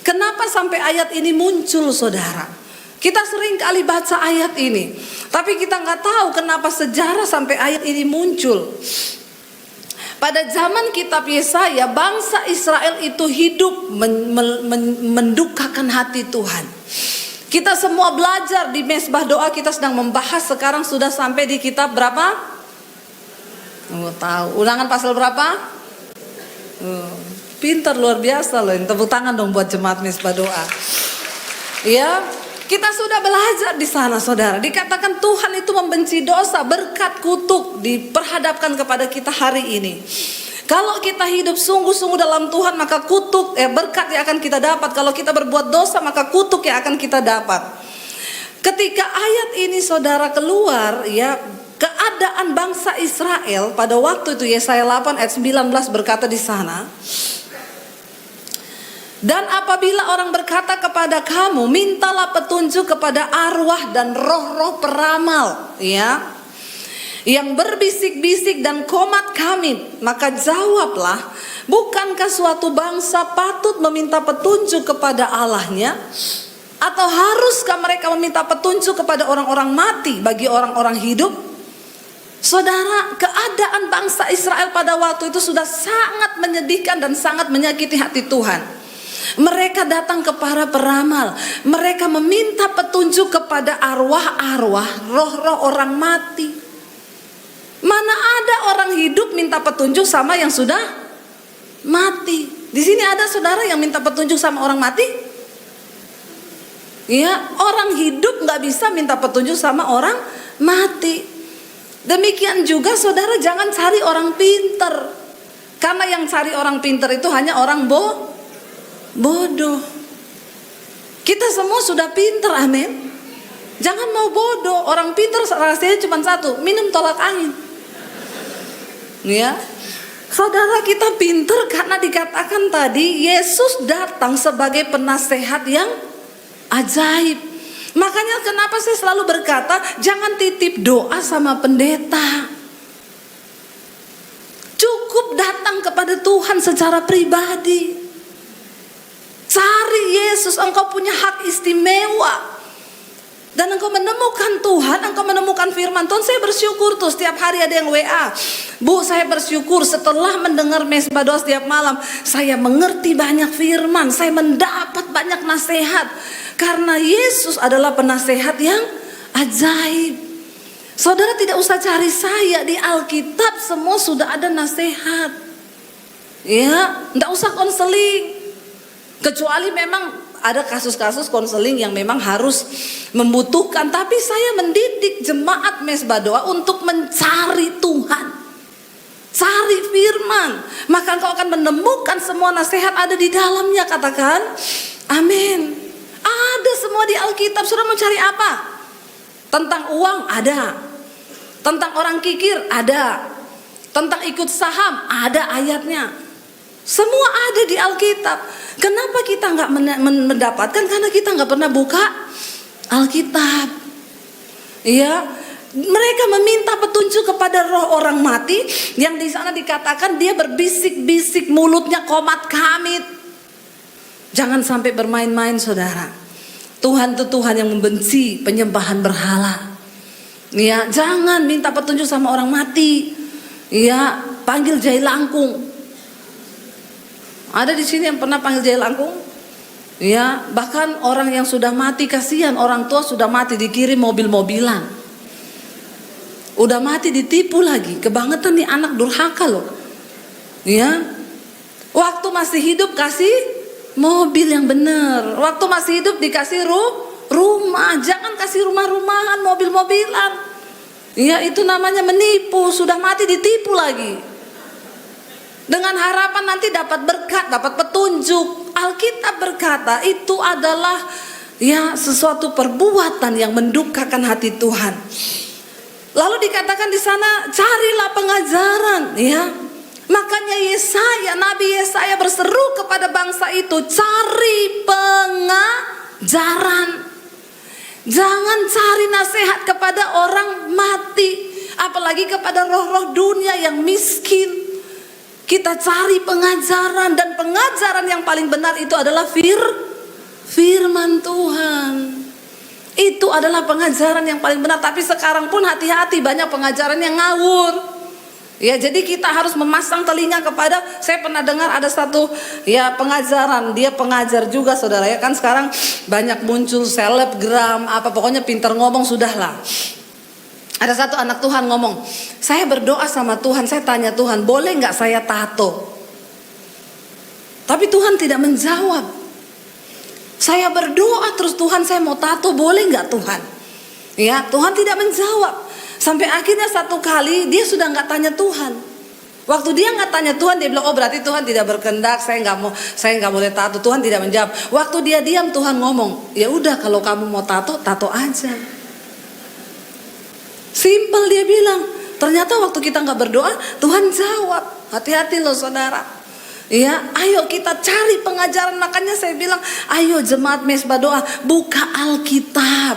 Kenapa sampai ayat ini muncul saudara? Kita sering kali baca ayat ini, tapi kita nggak tahu kenapa sejarah sampai ayat ini muncul. Pada zaman kitab Yesaya, bangsa Israel itu hidup mendukakan hati Tuhan. Kita semua belajar di mesbah doa, kita sedang membahas, sekarang sudah sampai di kitab berapa? Tahu, Ulangan pasal berapa? Pintar luar biasa loh, tepuk tangan dong buat jemaat mesbah doa. Ya, kita sudah belajar di sana saudara. Dikatakan Tuhan itu membenci dosa, berkat kutuk diperhadapkan kepada kita hari ini. Kalau kita hidup sungguh-sungguh dalam Tuhan, maka kutuk berkat yang akan kita dapat. Kalau kita berbuat dosa, maka kutuk yang akan kita dapat. Ketika ayat ini saudara keluar, ya, keadaan bangsa Israel pada waktu itu, Yesaya 8 ayat 19 berkata di sana, dan apabila orang berkata kepada kamu, mintalah petunjuk kepada arwah dan roh-roh peramal, ya, yang berbisik-bisik dan komat kami, maka jawablah, bukankah suatu bangsa patut meminta petunjuk kepada Allahnya? Atau haruskah mereka meminta petunjuk kepada orang-orang mati bagi orang-orang hidup? Saudara, keadaan bangsa Israel pada waktu itu sudah sangat menyedihkan dan sangat menyakiti hati Tuhan. Mereka datang ke para peramal, mereka meminta petunjuk kepada arwah-arwah, roh-roh orang mati. Mana ada orang hidup minta petunjuk sama yang sudah mati? Di sini ada saudara yang minta petunjuk sama orang mati? Ya, orang hidup nggak bisa minta petunjuk sama orang mati. Demikian juga saudara, jangan cari orang pinter, karena yang cari orang pinter itu hanya orang bodoh. Kita semua sudah pinter, amin. Jangan mau bodoh. Orang pinter rahasianya cuma satu, minum tolak angin. Ya, saudara, kita pinter karena dikatakan tadi Yesus datang sebagai penasehat yang ajaib. Makanya kenapa saya selalu berkata, jangan titip doa sama pendeta. Cukup datang kepada Tuhan secara pribadi. Cari Yesus, engkau punya hak istimewa. Dan engkau menemukan Tuhan, engkau menemukan firman Tuhan. Saya bersyukur tuh setiap hari ada yang WA. Bu, saya bersyukur setelah mendengar mesbah doa setiap malam, saya mengerti banyak firman, saya mendapat banyak nasihat. Karena Yesus adalah penasehat yang ajaib. Saudara tidak usah cari saya, di Alkitab semua sudah ada nasihat. Ya, tidak usah konseling. Kecuali memang ada kasus-kasus konseling yang memang harus membutuhkan. Tapi saya mendidik jemaat mesbah doa untuk mencari Tuhan, cari firman, maka engkau akan menemukan semua nasihat ada di dalamnya. Katakan amin. Ada semua di Alkitab. Sudah mau cari apa? Tentang uang ada, tentang orang kikir ada, tentang ikut saham ada ayatnya. Semua ada di Alkitab. Kenapa kita nggak mendapatkan? Karena kita nggak pernah buka Alkitab. Ya, mereka meminta petunjuk kepada roh orang mati yang di sana dikatakan dia berbisik-bisik, mulutnya komat kamit. Jangan sampai bermain-main, saudara. Tuhan itu Tuhan yang membenci penyembahan berhala. Ya, jangan minta petunjuk sama orang mati. Ya, panggil jai langkung. Ada di sini yang pernah panggil jai langkung? Ya, bahkan orang yang sudah mati, kasihan orang tua sudah mati dikirim mobil-mobilan. Udah mati ditipu lagi. Kebangetan nih anak durhaka loh. Ya. Waktu masih hidup kasih mobil yang benar. Waktu masih hidup dikasih rumah. Jangan kasih rumah-rumahan, mobil-mobilan. Ya, itu namanya menipu. Sudah mati ditipu lagi. Dengan harapan nanti dapat berkat, dapat petunjuk. Alkitab berkata itu adalah ya sesuatu perbuatan yang mendukakan hati Tuhan. Lalu dikatakan di sana, carilah pengajaran, ya. Makanya Yesaya, Nabi Yesaya berseru kepada bangsa itu, cari pengajaran. Jangan cari nasihat kepada orang mati, apalagi kepada roh-roh dunia yang miskin. Kita cari pengajaran, dan pengajaran yang paling benar itu adalah firman Tuhan. Itu adalah pengajaran yang paling benar. Tapi sekarang pun hati-hati, banyak pengajaran yang ngawur. Ya, jadi kita harus memasang telinga kepada. Saya pernah dengar ada satu ya pengajaran, dia pengajar juga, saudara, ya kan sekarang banyak muncul selebgram apa, pokoknya pintar ngomong sudahlah. Ada satu anak Tuhan ngomong, saya berdoa sama Tuhan, saya tanya Tuhan, boleh nggak saya tato? Tapi Tuhan tidak menjawab. Saya berdoa terus, Tuhan saya mau tato, boleh nggak Tuhan? Ya, Tuhan tidak menjawab. Sampai akhirnya satu kali dia sudah nggak tanya Tuhan. Waktu dia nggak tanya Tuhan, dia bilang, oh berarti Tuhan tidak berkehendak, saya nggak boleh tato. Tuhan tidak menjawab. Waktu dia diam, Tuhan ngomong, ya udah kalau kamu mau tato, tato aja. Simpel, dia bilang. Ternyata waktu kita nggak berdoa, Tuhan jawab. Hati-hati loh, saudara. Ya, ayo kita cari pengajaran. Makanya saya bilang, ayo jemaat mesbah doa, buka Alkitab,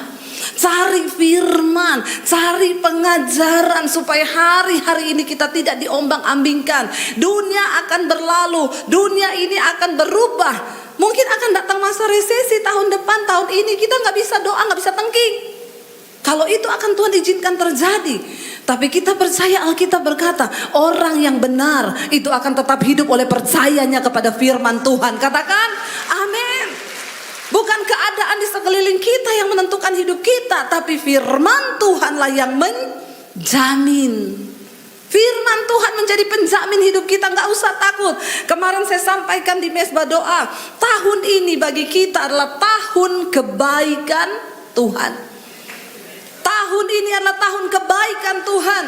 cari firman, cari pengajaran, supaya hari-hari ini kita tidak diombang-ambingkan. Dunia akan berlalu, dunia ini akan berubah. Mungkin akan datang masa resesi tahun depan, tahun ini kita nggak bisa doa, nggak bisa tengking. Kalau itu akan Tuhan izinkan terjadi. Tapi kita percaya Alkitab berkata, orang yang benar itu akan tetap hidup oleh percayanya kepada firman Tuhan. Katakan amin. Bukan keadaan di sekeliling kita yang menentukan hidup kita, tapi firman Tuhanlah yang menjamin. Firman Tuhan menjadi penjamin hidup kita, nggak usah takut. Kemarin saya sampaikan di mesbah doa, tahun ini bagi kita adalah tahun kebaikan Tuhan. Tahun ini adalah tahun kebaikan Tuhan.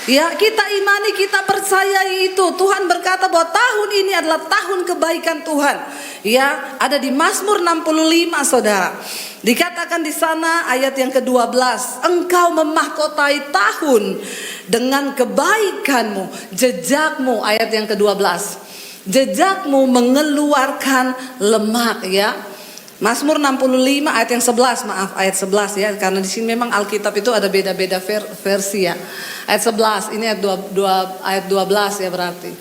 Ya, kita imani, kita percayai itu. Tuhan berkata bahwa tahun ini adalah tahun kebaikan Tuhan. Ya, ada di Mazmur 65, saudara. Dikatakan di sana ayat yang ke-12, engkau memahkotai tahun dengan kebaikanmu, jejakmu, ayat yang ke-12. Jejakmu mengeluarkan lemak, ya. Mazmur 65 ayat yang 11, maaf ayat 11 ya, karena di sini memang Alkitab itu ada beda-beda versi ya. Ayat 11, ini ayat 12 ya berarti.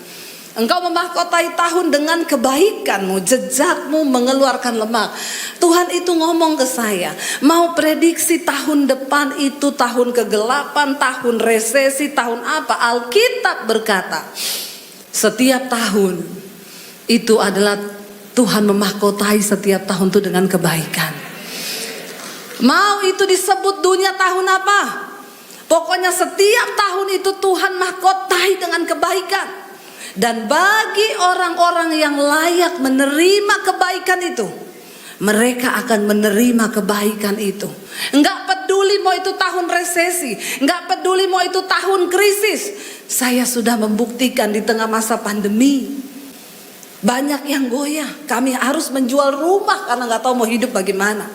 Engkau memahkotai tahun dengan kebaikanmu, jejakmu mengeluarkan lemak. Tuhan itu ngomong ke saya, mau prediksi tahun depan itu tahun kegelapan, tahun resesi, tahun apa? Alkitab berkata, setiap tahun itu adalah Tuhan memahkotai setiap tahun itu dengan kebaikan. Mau itu disebut dunia tahun apa? Pokoknya setiap tahun itu Tuhan mahkotai dengan kebaikan. Dan bagi orang-orang yang layak menerima kebaikan itu, mereka akan menerima kebaikan itu. Enggak peduli mau itu tahun resesi, enggak peduli mau itu tahun krisis. Saya sudah membuktikan di tengah masa pandemi, banyak yang goyah. Kami harus menjual rumah karena enggak tahu mau hidup bagaimana.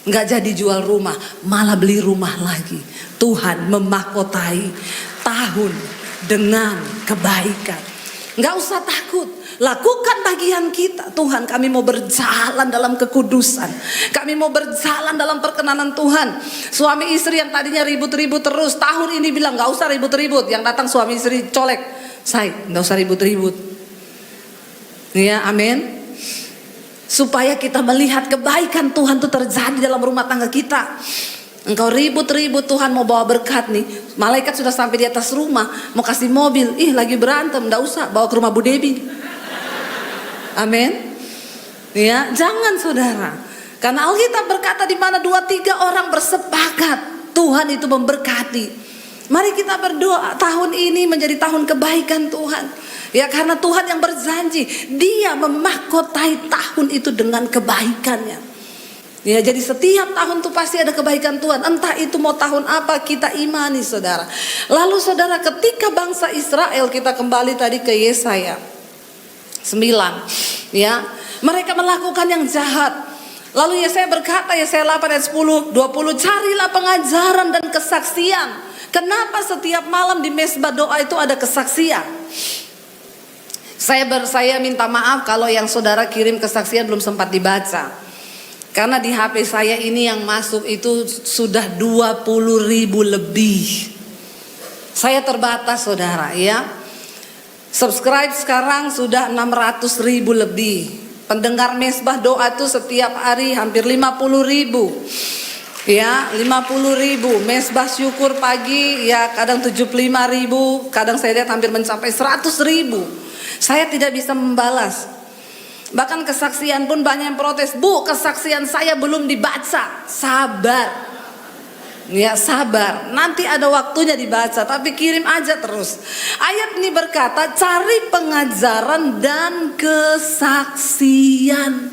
Enggak jadi jual rumah, malah beli rumah lagi. Tuhan memahkotai tahun dengan kebaikan. Enggak usah takut, lakukan bagian kita. Tuhan, kami mau berjalan dalam kekudusan, kami mau berjalan dalam perkenanan Tuhan. Suami istri yang tadinya ribut-ribut terus, tahun ini bilang enggak usah ribut-ribut. Yang datang suami istri colek, say, enggak usah ribut-ribut. Ya, amin. Supaya kita melihat kebaikan Tuhan itu terjadi dalam rumah tangga kita. Engkau ribut-ribut, Tuhan mau bawa berkat nih. Malaikat sudah sampai di atas rumah, mau kasih mobil. Ih, lagi berantem, enggak usah, bawa ke rumah Bu Debi. Amin. Ya, jangan saudara. Karena Alkitab berkata di mana 2-3 orang bersepakat, Tuhan itu memberkati. Mari kita berdoa tahun ini menjadi tahun kebaikan Tuhan. Ya, karena Tuhan yang berjanji, Dia memahkotai tahun itu dengan kebaikannya. Ya, jadi setiap tahun tuh pasti ada kebaikan Tuhan. Entah itu mau tahun apa, kita imani saudara. Lalu saudara, ketika bangsa Israel, kita kembali tadi ke Yesaya 9, ya, mereka melakukan yang jahat. Lalu Yesaya berkata, Yesaya 8 ayat 10, 20, carilah pengajaran dan kesaksian. Kenapa setiap malam di mesbah doa itu ada kesaksian? Saya minta maaf kalau yang saudara kirim kesaksian belum sempat dibaca. Karena di HP saya ini yang masuk itu sudah 20.000 lebih. Saya terbatas saudara ya. Subscribe sekarang sudah 600.000 lebih. Pendengar mesbah doa itu setiap hari hampir 50.000. Ya, 50.000. Mesbah syukur pagi ya kadang 75.000, kadang saya lihat hampir mencapai 100.000. Saya tidak bisa membalas. Bahkan kesaksian pun banyak yang protes, Bu, kesaksian saya belum dibaca. Sabar. Ya, sabar. Nanti ada waktunya dibaca, tapi kirim aja terus. Ayat ini berkata, cari pengajaran dan kesaksian.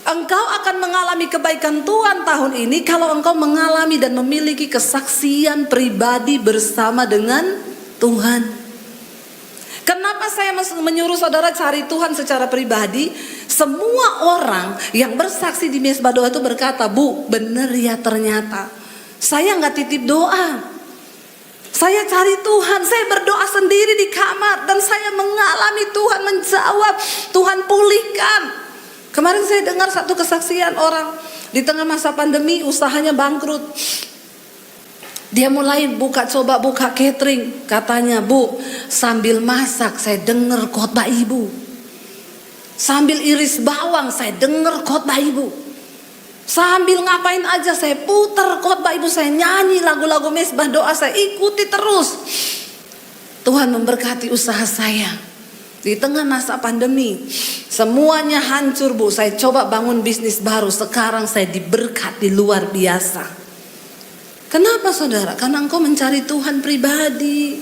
Engkau akan mengalami kebaikan Tuhan tahun ini kalau engkau mengalami dan memiliki kesaksian pribadi bersama dengan Tuhan. Kenapa saya menyuruh saudara cari Tuhan secara pribadi? Semua orang yang bersaksi di mesbah doa itu berkata, Bu, benar ya ternyata. Saya nggak titip doa. Saya cari Tuhan, saya berdoa sendiri di kamar. Dan saya mengalami Tuhan menjawab, Tuhan pulihkan. Kemarin saya dengar satu kesaksian orang di tengah masa pandemi usahanya bangkrut. Dia mulai coba buka catering. Katanya, Bu, sambil masak saya dengar khotbah Ibu. Sambil iris bawang saya dengar khotbah Ibu. Sambil ngapain aja saya putar khotbah Ibu, saya nyanyi lagu-lagu mesbah doa, saya ikuti terus. Tuhan memberkati usaha saya. Di tengah masa pandemi semuanya hancur, Bu. Saya coba bangun bisnis baru. Sekarang saya diberkati luar biasa. Kenapa saudara? Karena engkau mencari Tuhan pribadi.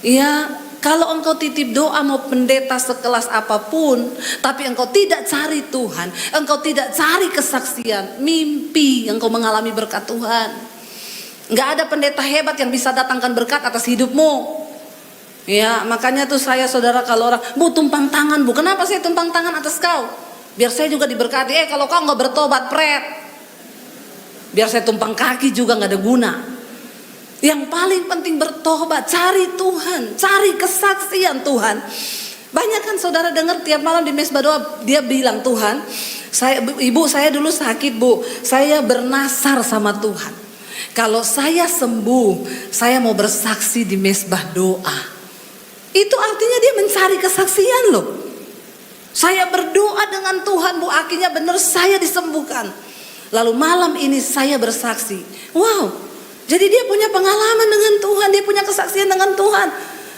Ya, kalau engkau titip doa mau pendeta sekelas apapun, tapi engkau tidak cari Tuhan, engkau tidak cari kesaksian, mimpi engkau mengalami berkat Tuhan. Enggak ada pendeta hebat yang bisa datangkan berkat atas hidupmu. Ya, makanya tuh saya saudara kalau orang, Bu, tumpang tangan, Bu. Kenapa saya tumpang tangan atas kau? Biar saya juga diberkati. Kalau kau enggak bertobat, pret. Biar saya tumpang kaki juga gak ada guna. Yang paling penting bertobat, cari Tuhan, cari kesaksian Tuhan. Banyak kan saudara dengar tiap malam di mesbah doa dia bilang, Tuhan, Ibu saya dulu sakit, Bu, saya bernasar sama Tuhan. Kalau saya sembuh, saya mau bersaksi di mesbah doa. Itu artinya dia mencari kesaksian loh. Saya berdoa dengan Tuhan, Bu, akhirnya benar saya disembuhkan. Lalu malam ini saya bersaksi. Wow, jadi dia punya pengalaman dengan Tuhan, dia punya kesaksian dengan Tuhan.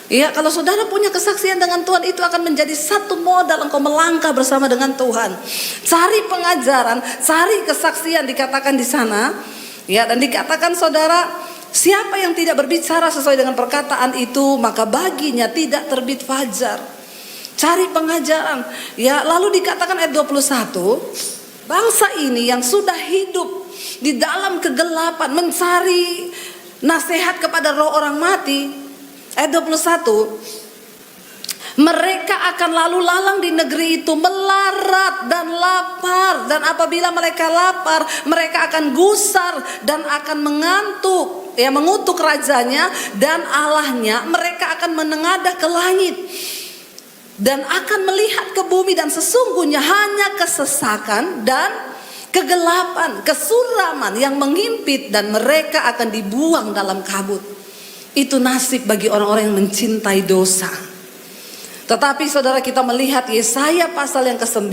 Ya, kalau saudara punya kesaksian dengan Tuhan, itu akan menjadi satu modal engkau melangkah bersama dengan Tuhan. Cari pengajaran, cari kesaksian, dikatakan di sana. Ya, dan dikatakan saudara, siapa yang tidak berbicara sesuai dengan perkataan itu, maka baginya tidak terbit fajar. Cari pengajaran. Ya, lalu dikatakan ayat 21, bangsa ini yang sudah hidup di dalam kegelapan mencari nasihat kepada roh orang mati. Ayat 21, mereka akan lalu lalang di negeri itu melarat dan lapar, dan apabila mereka lapar, mereka akan gusar dan akan mengantuk, ya, mengutuk rajanya dan Allahnya. Mereka akan menengadah ke langit dan akan melihat ke bumi, dan sesungguhnya hanya kesesakan dan kegelapan, kesuraman yang mengimpit, dan mereka akan dibuang dalam kabut. Itu nasib bagi orang-orang yang mencintai dosa. Tetapi saudara, kita melihat Yesaya pasal yang ke-9.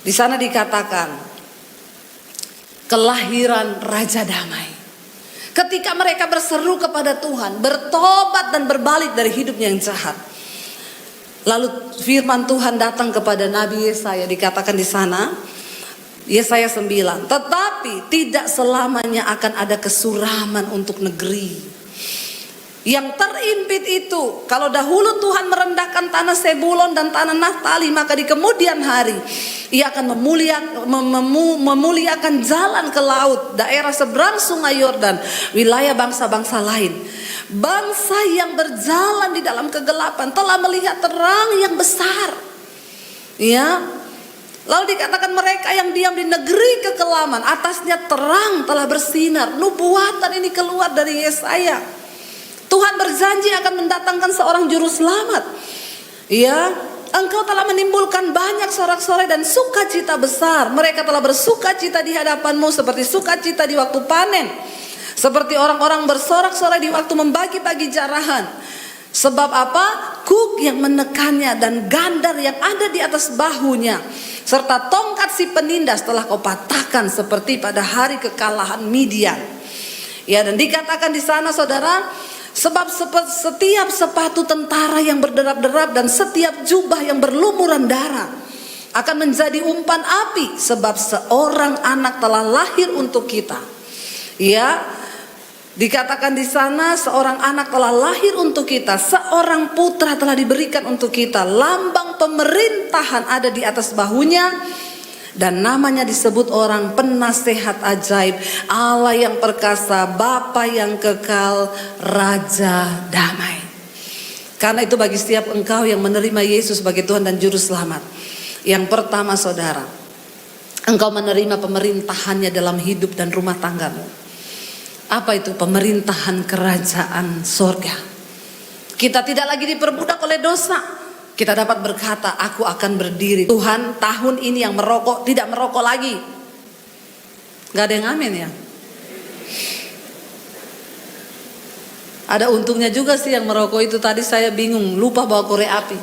Di sana dikatakan kelahiran Raja Damai. Ketika mereka berseru kepada Tuhan, bertobat dan berbalik dari hidupnya yang jahat. Lalu firman Tuhan datang kepada Nabi Yesaya, dikatakan di sana, Yesaya 9, tetapi tidak selamanya akan ada kesuraman untuk negeri yang terimpit itu. Kalau dahulu Tuhan merendahkan tanah Sebulon dan tanah Naftali, maka di kemudian hari Ia akan memuliakan jalan ke laut, daerah seberang sungai Yordan, wilayah bangsa-bangsa lain. Bangsa yang berjalan di dalam kegelapan telah melihat terang yang besar. Ya, lalu dikatakan mereka yang diam di negeri kekelaman, atasnya terang telah bersinar. Nubuatan ini keluar dari Yesaya. Tuhan berjanji akan mendatangkan seorang juru selamat. Ya, engkau telah menimbulkan banyak sorak-sorai dan sukacita besar. Mereka telah bersukacita di hadapanmu seperti sukacita di waktu panen, seperti orang-orang bersorak-sorai di waktu membagi-bagi jarahan. Sebab apa? Kuk yang menekannya dan gandar yang ada di atas bahunya, serta tongkat si penindas telah kau patahkan seperti pada hari kekalahan Midian. Ya, dan dikatakan di sana saudara, sebab setiap sepatu tentara yang berderap-derap dan setiap jubah yang berlumuran darah akan menjadi umpan api, sebab seorang anak telah lahir untuk kita. Ya, dikatakan di sana seorang anak telah lahir untuk kita, seorang putra telah diberikan untuk kita, lambang pemerintahan ada di atas bahunya, dan namanya disebut orang penasehat ajaib, Allah yang perkasa, Bapa yang kekal, Raja damai. Karena itu bagi setiap engkau yang menerima Yesus sebagai Tuhan dan Juru Selamat, yang pertama saudara, engkau menerima pemerintahannya dalam hidup dan rumah tanggamu. Apa itu? Pemerintahan kerajaan sorga. Kita tidak lagi diperbudak oleh dosa. Kita dapat berkata, aku akan berdiri. Tuhan, tahun ini yang merokok tidak merokok lagi. Gak ada yang amin ya. Ada untungnya juga sih yang merokok itu. Tadi saya bingung, lupa bawa korek api.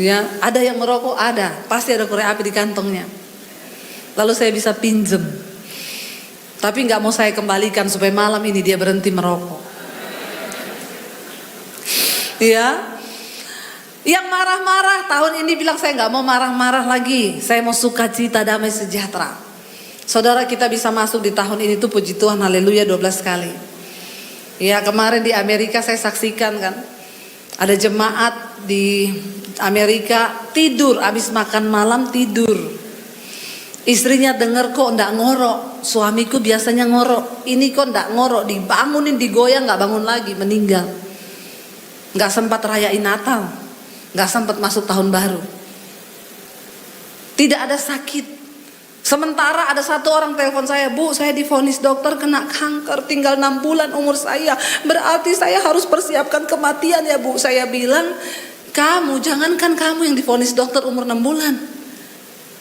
Ya, ada yang merokok, ada. Pasti ada korek api di kantongnya. Lalu saya bisa pinjem. Tapi gak mau saya kembalikan supaya malam ini dia berhenti merokok. Ya, yang marah-marah tahun ini bilang saya gak mau marah-marah lagi. Saya mau sukacita, damai, sejahtera. Saudara, kita bisa masuk di tahun ini tuh puji Tuhan, haleluya 12 kali. Ya, kemarin di Amerika saya saksikan kan, ada jemaat di Amerika tidur, habis makan malam tidur. Istrinya dengar kok ndak ngorok, suamiku biasanya ngorok, ini kok ndak ngorok, dibangunin, digoyang nggak bangun lagi, meninggal. Nggak sempat rayain Natal, nggak sempat masuk tahun baru. Tidak ada sakit. Sementara ada satu orang telepon saya, Bu, saya divonis dokter kena kanker, tinggal 6 bulan umur saya, berarti saya harus persiapkan kematian ya Bu. Saya bilang, kamu, jangankan kamu yang divonis dokter umur 6 bulan.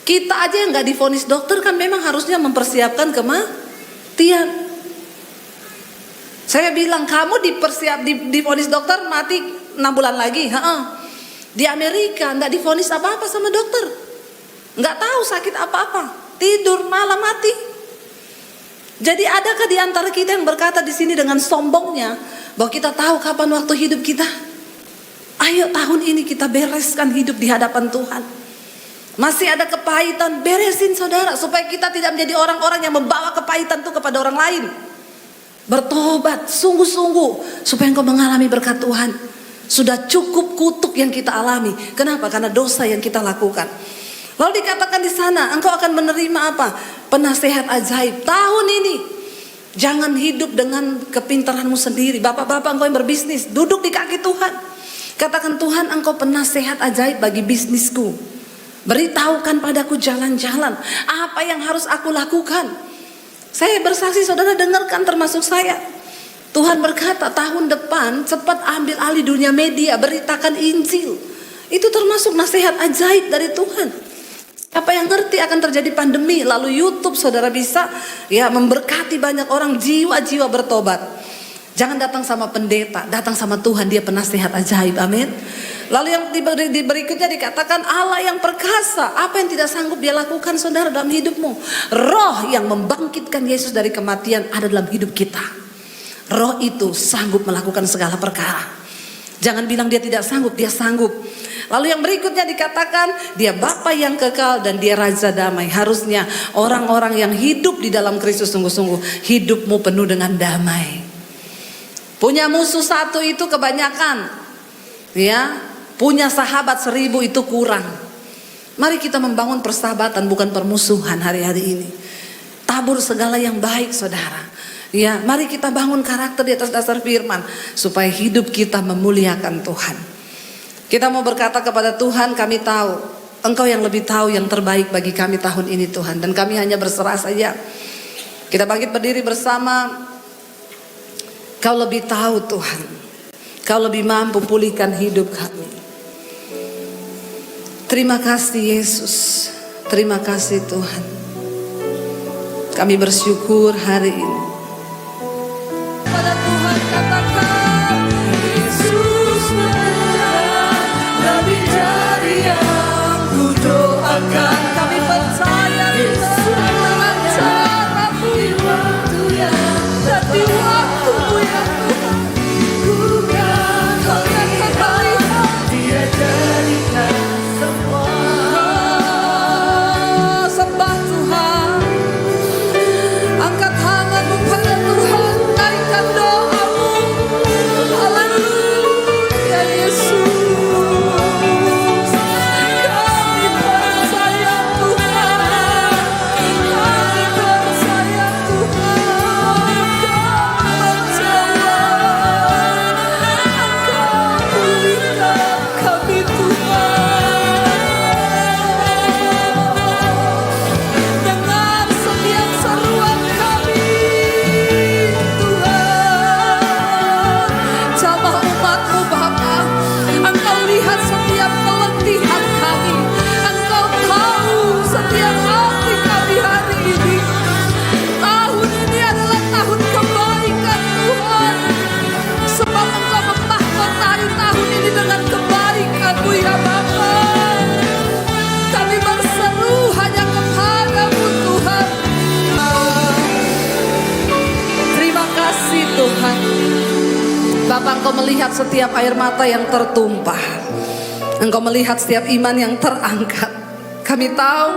Kita aja yang gak divonis dokter kan memang harusnya mempersiapkan kematian. Saya bilang kamu divonis dokter mati 6 bulan lagi. Di Amerika nggak divonis apa-apa sama dokter, nggak tahu sakit apa-apa, tidur malam mati. Jadi adakah di antara kita yang berkata di sini dengan sombongnya bahwa kita tahu kapan waktu hidup kita? Ayo tahun ini kita bereskan hidup di hadapan Tuhan. Masih ada kepahitan, beresin saudara, supaya kita tidak menjadi orang-orang yang membawa kepahitan itu kepada orang lain. Bertobat sungguh-sungguh supaya engkau mengalami berkat Tuhan. Sudah cukup kutuk yang kita alami. Kenapa? Karena dosa yang kita lakukan. Lalu dikatakan di sana, engkau akan menerima apa? Penasehat ajaib. Tahun ini jangan hidup dengan kepintaranmu sendiri. Bapak-bapak engkau yang berbisnis, duduk di kaki Tuhan. Katakan, Tuhan, engkau penasehat ajaib bagi bisnisku. Beritahukan padaku jalan-jalan apa yang harus aku lakukan. Saya bersaksi, saudara dengarkan, termasuk saya. Tuhan berkata tahun depan cepat ambil alih dunia media, beritakan Injil. Itu termasuk nasihat ajaib dari Tuhan. Apa yang ngerti akan terjadi pandemi, lalu YouTube saudara bisa ya memberkati banyak orang, jiwa-jiwa bertobat. Jangan datang sama pendeta, datang sama Tuhan, dia penasihat ajaib, amin. Lalu yang di berikutnya dikatakan Allah yang perkasa, apa yang tidak sanggup dia lakukan saudara dalam hidupmu. Roh yang membangkitkan Yesus dari kematian ada dalam hidup kita. Roh itu sanggup melakukan segala perkara. Jangan bilang dia tidak sanggup, dia sanggup. Lalu yang berikutnya dikatakan dia Bapa yang kekal dan dia Raja damai. Harusnya orang-orang yang hidup di dalam Kristus sungguh-sungguh hidupmu penuh dengan damai. Punya musuh satu itu kebanyakan, ya. Punya sahabat 1000 itu kurang. Mari kita membangun persahabatan bukan permusuhan hari-hari ini. Tabur segala yang baik saudara. Ya, mari kita bangun karakter di atas dasar firman supaya hidup kita memuliakan Tuhan. Kita mau berkata kepada Tuhan, kami tahu Engkau yang lebih tahu yang terbaik bagi kami tahun ini Tuhan, dan kami hanya berserah saja. Kita bangkit berdiri bersama. Kau lebih tahu Tuhan, Kau lebih mampu pulihkan hidup kami. Terima kasih Yesus, terima kasih Tuhan. Kami bersyukur hari ini. Pada Tuhan katakan, Yesus lebih dari yang ku doakan. Kami percaya dengan cara-Mu dan di waktu-Mu ya Tuhan. Kau yang kebaikan, Dia jadikan semua. Sembah Tuhan, angkat tanganmu pada Tuhan, naikkan doamu. Haleluya Yesus. Kami percaya Tuhan, kami percaya Tuhan, kami percaya Engkau pulihkan kami Tuhan. Dengar setiap seruan kami Tuhan. Jamah umat-Mu Bapa, Engkau lihat setiap keletihan kami. Engkau tahu setiap hati kami hari ini. Tahun ini adalah tahun kebaikan Tuhan, sebab Engkau memahkotai tahun ini dengan kebaikan-Mu ya Bapa. Kami berseru hanya kepada-Mu Tuhan. Terima kasih Tuhan. Bapa, Engkau melihat setiap air mata yang tertumpah. Engkau melihat setiap iman yang terangkat. Kami tahu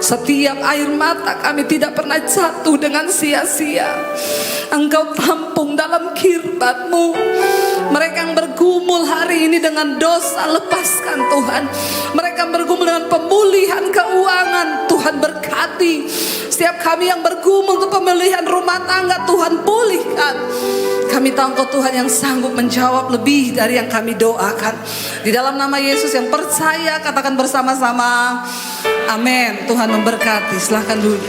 setiap air mata kami tidak pernah jatuh dengan sia-sia. Engkau tampung dalam kirbat-Mu. Mereka yang bergumul hari ini dengan dosa, lepaskan Tuhan. Mereka yang bergumul dengan pemulihan keuangan, Tuhan berkati. Setiap kami yang bergumul untuk pemulihan rumah tangga, Tuhan pulihkan. Kami tahu Engkau Tuhan yang sanggup menjawab lebih dari yang kami doakan. Di dalam nama Yesus yang percaya, katakan bersama-sama, amin. Tuhan memberkati. Silahkan duduk.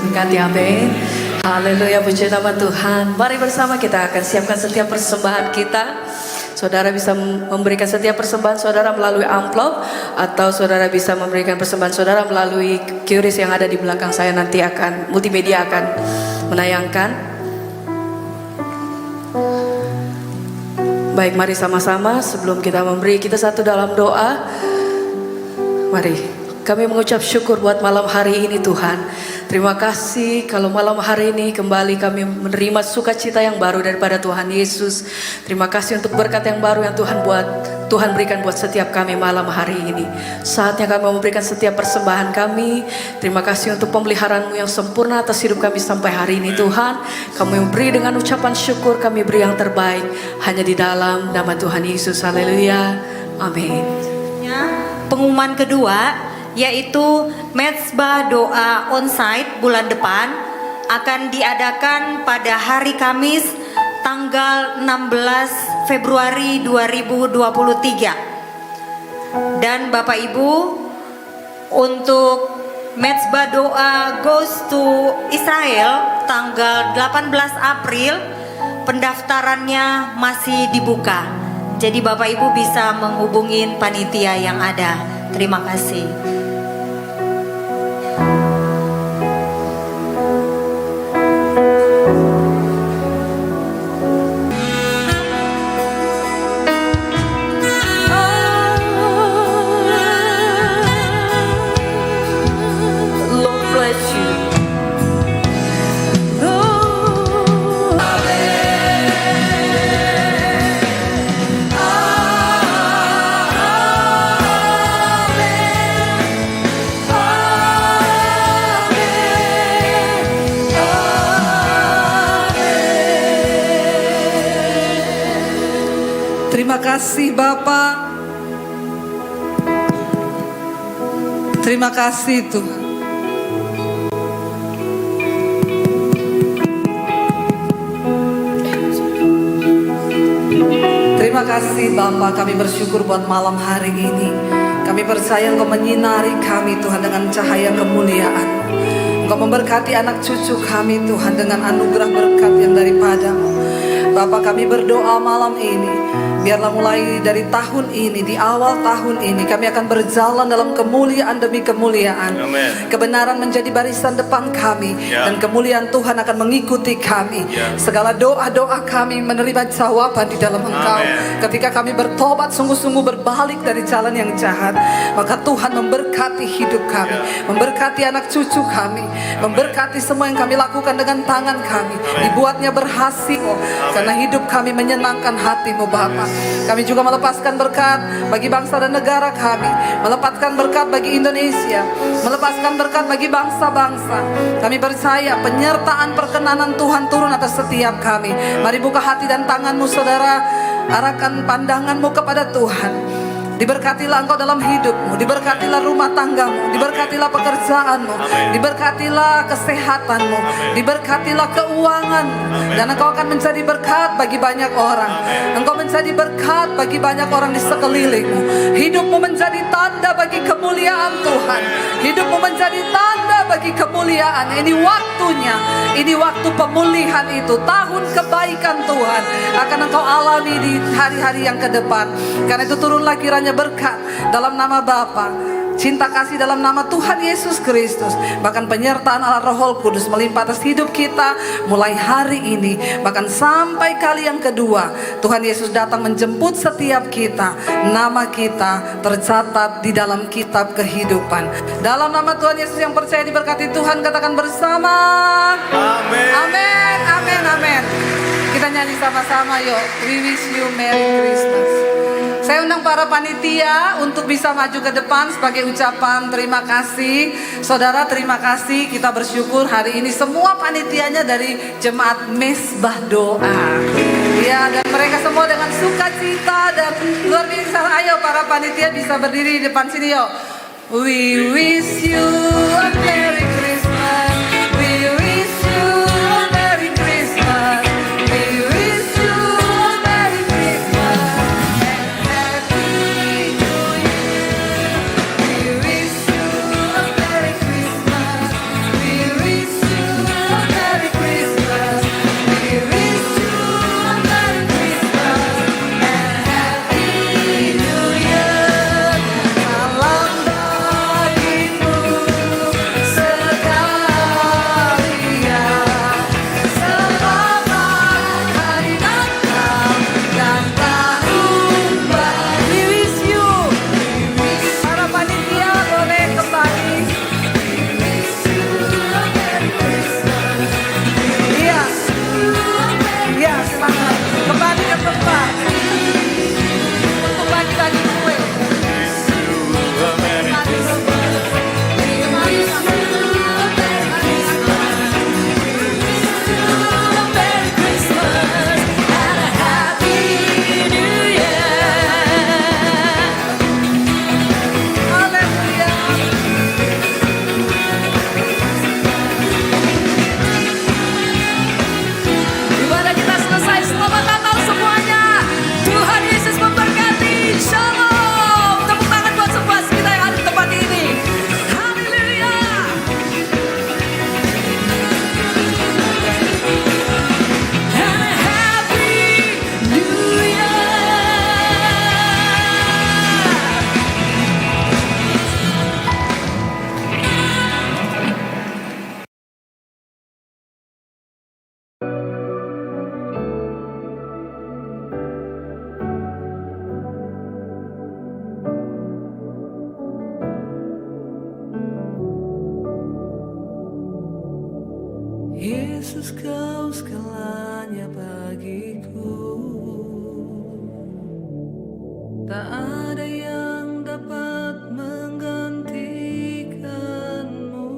Berkati, amin. Haleluya, puji nama Tuhan. Mari bersama kita akan siapkan setiap persembahan kita. Saudara bisa memberikan setiap persembahan saudara melalui amplop, atau saudara bisa memberikan persembahan saudara melalui QRIS yang ada di belakang saya. Nanti akan multimedia akan menayangkan. Baik, mari sama-sama sebelum kita memberi, kita satu dalam doa. Mari kami mengucap syukur buat malam hari ini Tuhan. Terima kasih kalau malam hari ini kembali kami menerima sukacita yang baru daripada Tuhan Yesus. Terima kasih untuk berkat yang baru yang Tuhan berikan buat setiap kami malam hari ini. Saatnya kami memberikan setiap persembahan kami. Terima kasih untuk pemeliharaan-Mu yang sempurna atas hidup kami sampai hari ini Tuhan. Kami beri dengan ucapan syukur, kami beri yang terbaik hanya di dalam nama Tuhan Yesus. Haleluya. Amin. Pengumuman kedua yaitu Mezbah Doa Onsite bulan depan akan diadakan pada hari Kamis tanggal 16 Februari 2023. Dan Bapak Ibu, untuk Mezbah Doa Goes to Israel tanggal 18 April pendaftarannya masih dibuka. Jadi Bapak Ibu bisa menghubungin panitia yang ada. Terima kasih. Lord bless you. Terima kasih Bapak. Terima kasih Tuhan. Terima kasih Bapak, kami bersyukur buat malam hari ini. Kami percaya Engkau menyinari kami Tuhan dengan cahaya kemuliaan. Engkau memberkati anak cucu kami Tuhan dengan anugerah berkat yang daripada-Mu. Bapak, kami berdoa malam ini, biarlah mulai dari tahun ini, di awal tahun ini, kami akan berjalan dalam kemuliaan demi kemuliaan. Amen. Kebenaran menjadi barisan depan kami, Ya. dan kemuliaan Tuhan akan mengikuti kami. Ya. Segala doa-doa kami menerima jawaban di dalam Engkau. Amen. Ketika kami bertobat sungguh-sungguh berbalik dari jalan yang jahat, maka Tuhan memberkati hidup kami, Ya. memberkati anak cucu kami, memberkati semua yang kami lakukan dengan tangan kami. Amen. Dibuatnya berhasil, karena hidup kami menyenangkan hati-Mu Bapa. Kami juga melepaskan berkat bagi bangsa dan negara kami, melepaskan berkat bagi Indonesia, melepaskan berkat bagi bangsa-bangsa. Kami percaya penyertaan perkenanan Tuhan turun atas setiap kami. Mari buka hati dan tanganmu saudara, arahkan pandanganmu kepada Tuhan. Diberkatilah engkau dalam hidupmu, diberkatilah rumah tanggamu, diberkatilah pekerjaanmu, Amen. diberkatilah kesehatanmu, diberkatilah keuanganmu, dan engkau akan menjadi berkat bagi banyak orang. Engkau menjadi berkat bagi banyak orang di sekelilingmu. Hidupmu menjadi tanda bagi kemuliaan Tuhan. Hidupmu menjadi tanda bagi kemuliaan. Ini waktunya, ini waktu pemulihan itu. Tahun kebaikan Tuhan akan engkau alami di hari-hari yang ke depan. Karena itu turunlah kiranya berkat dalam nama Bapa, cinta kasih dalam nama Tuhan Yesus Kristus, bahkan penyertaan Allah Roh Kudus melimpah atas hidup kita mulai hari ini, bahkan sampai kali yang kedua Tuhan Yesus datang menjemput setiap kita. Nama kita tercatat di dalam kitab kehidupan. Dalam nama Tuhan Yesus yang percaya diberkati Tuhan, katakan bersama Amin. amin, amin, amin. Kita nyanyi sama-sama yuk. We wish you Merry Christmas. Saya undang para panitia untuk bisa maju ke depan sebagai ucapan terima kasih. Saudara, terima kasih. Kita bersyukur hari ini semua panitianya dari Jemaat Mezbah Doa. Ya, dan mereka semua dengan sukacita dan luar biasa. Ayo para panitia bisa berdiri di depan sini yuk. We wish you a Merry Christmas. We wish you a Merry Christmas. We wish you a Merry Christmas and Happy New Year. We wish you a Merry Christmas. We wish you a Merry Christmas. We wish you a Merry Christmas and Yesus kau segalanya bagiku. Tak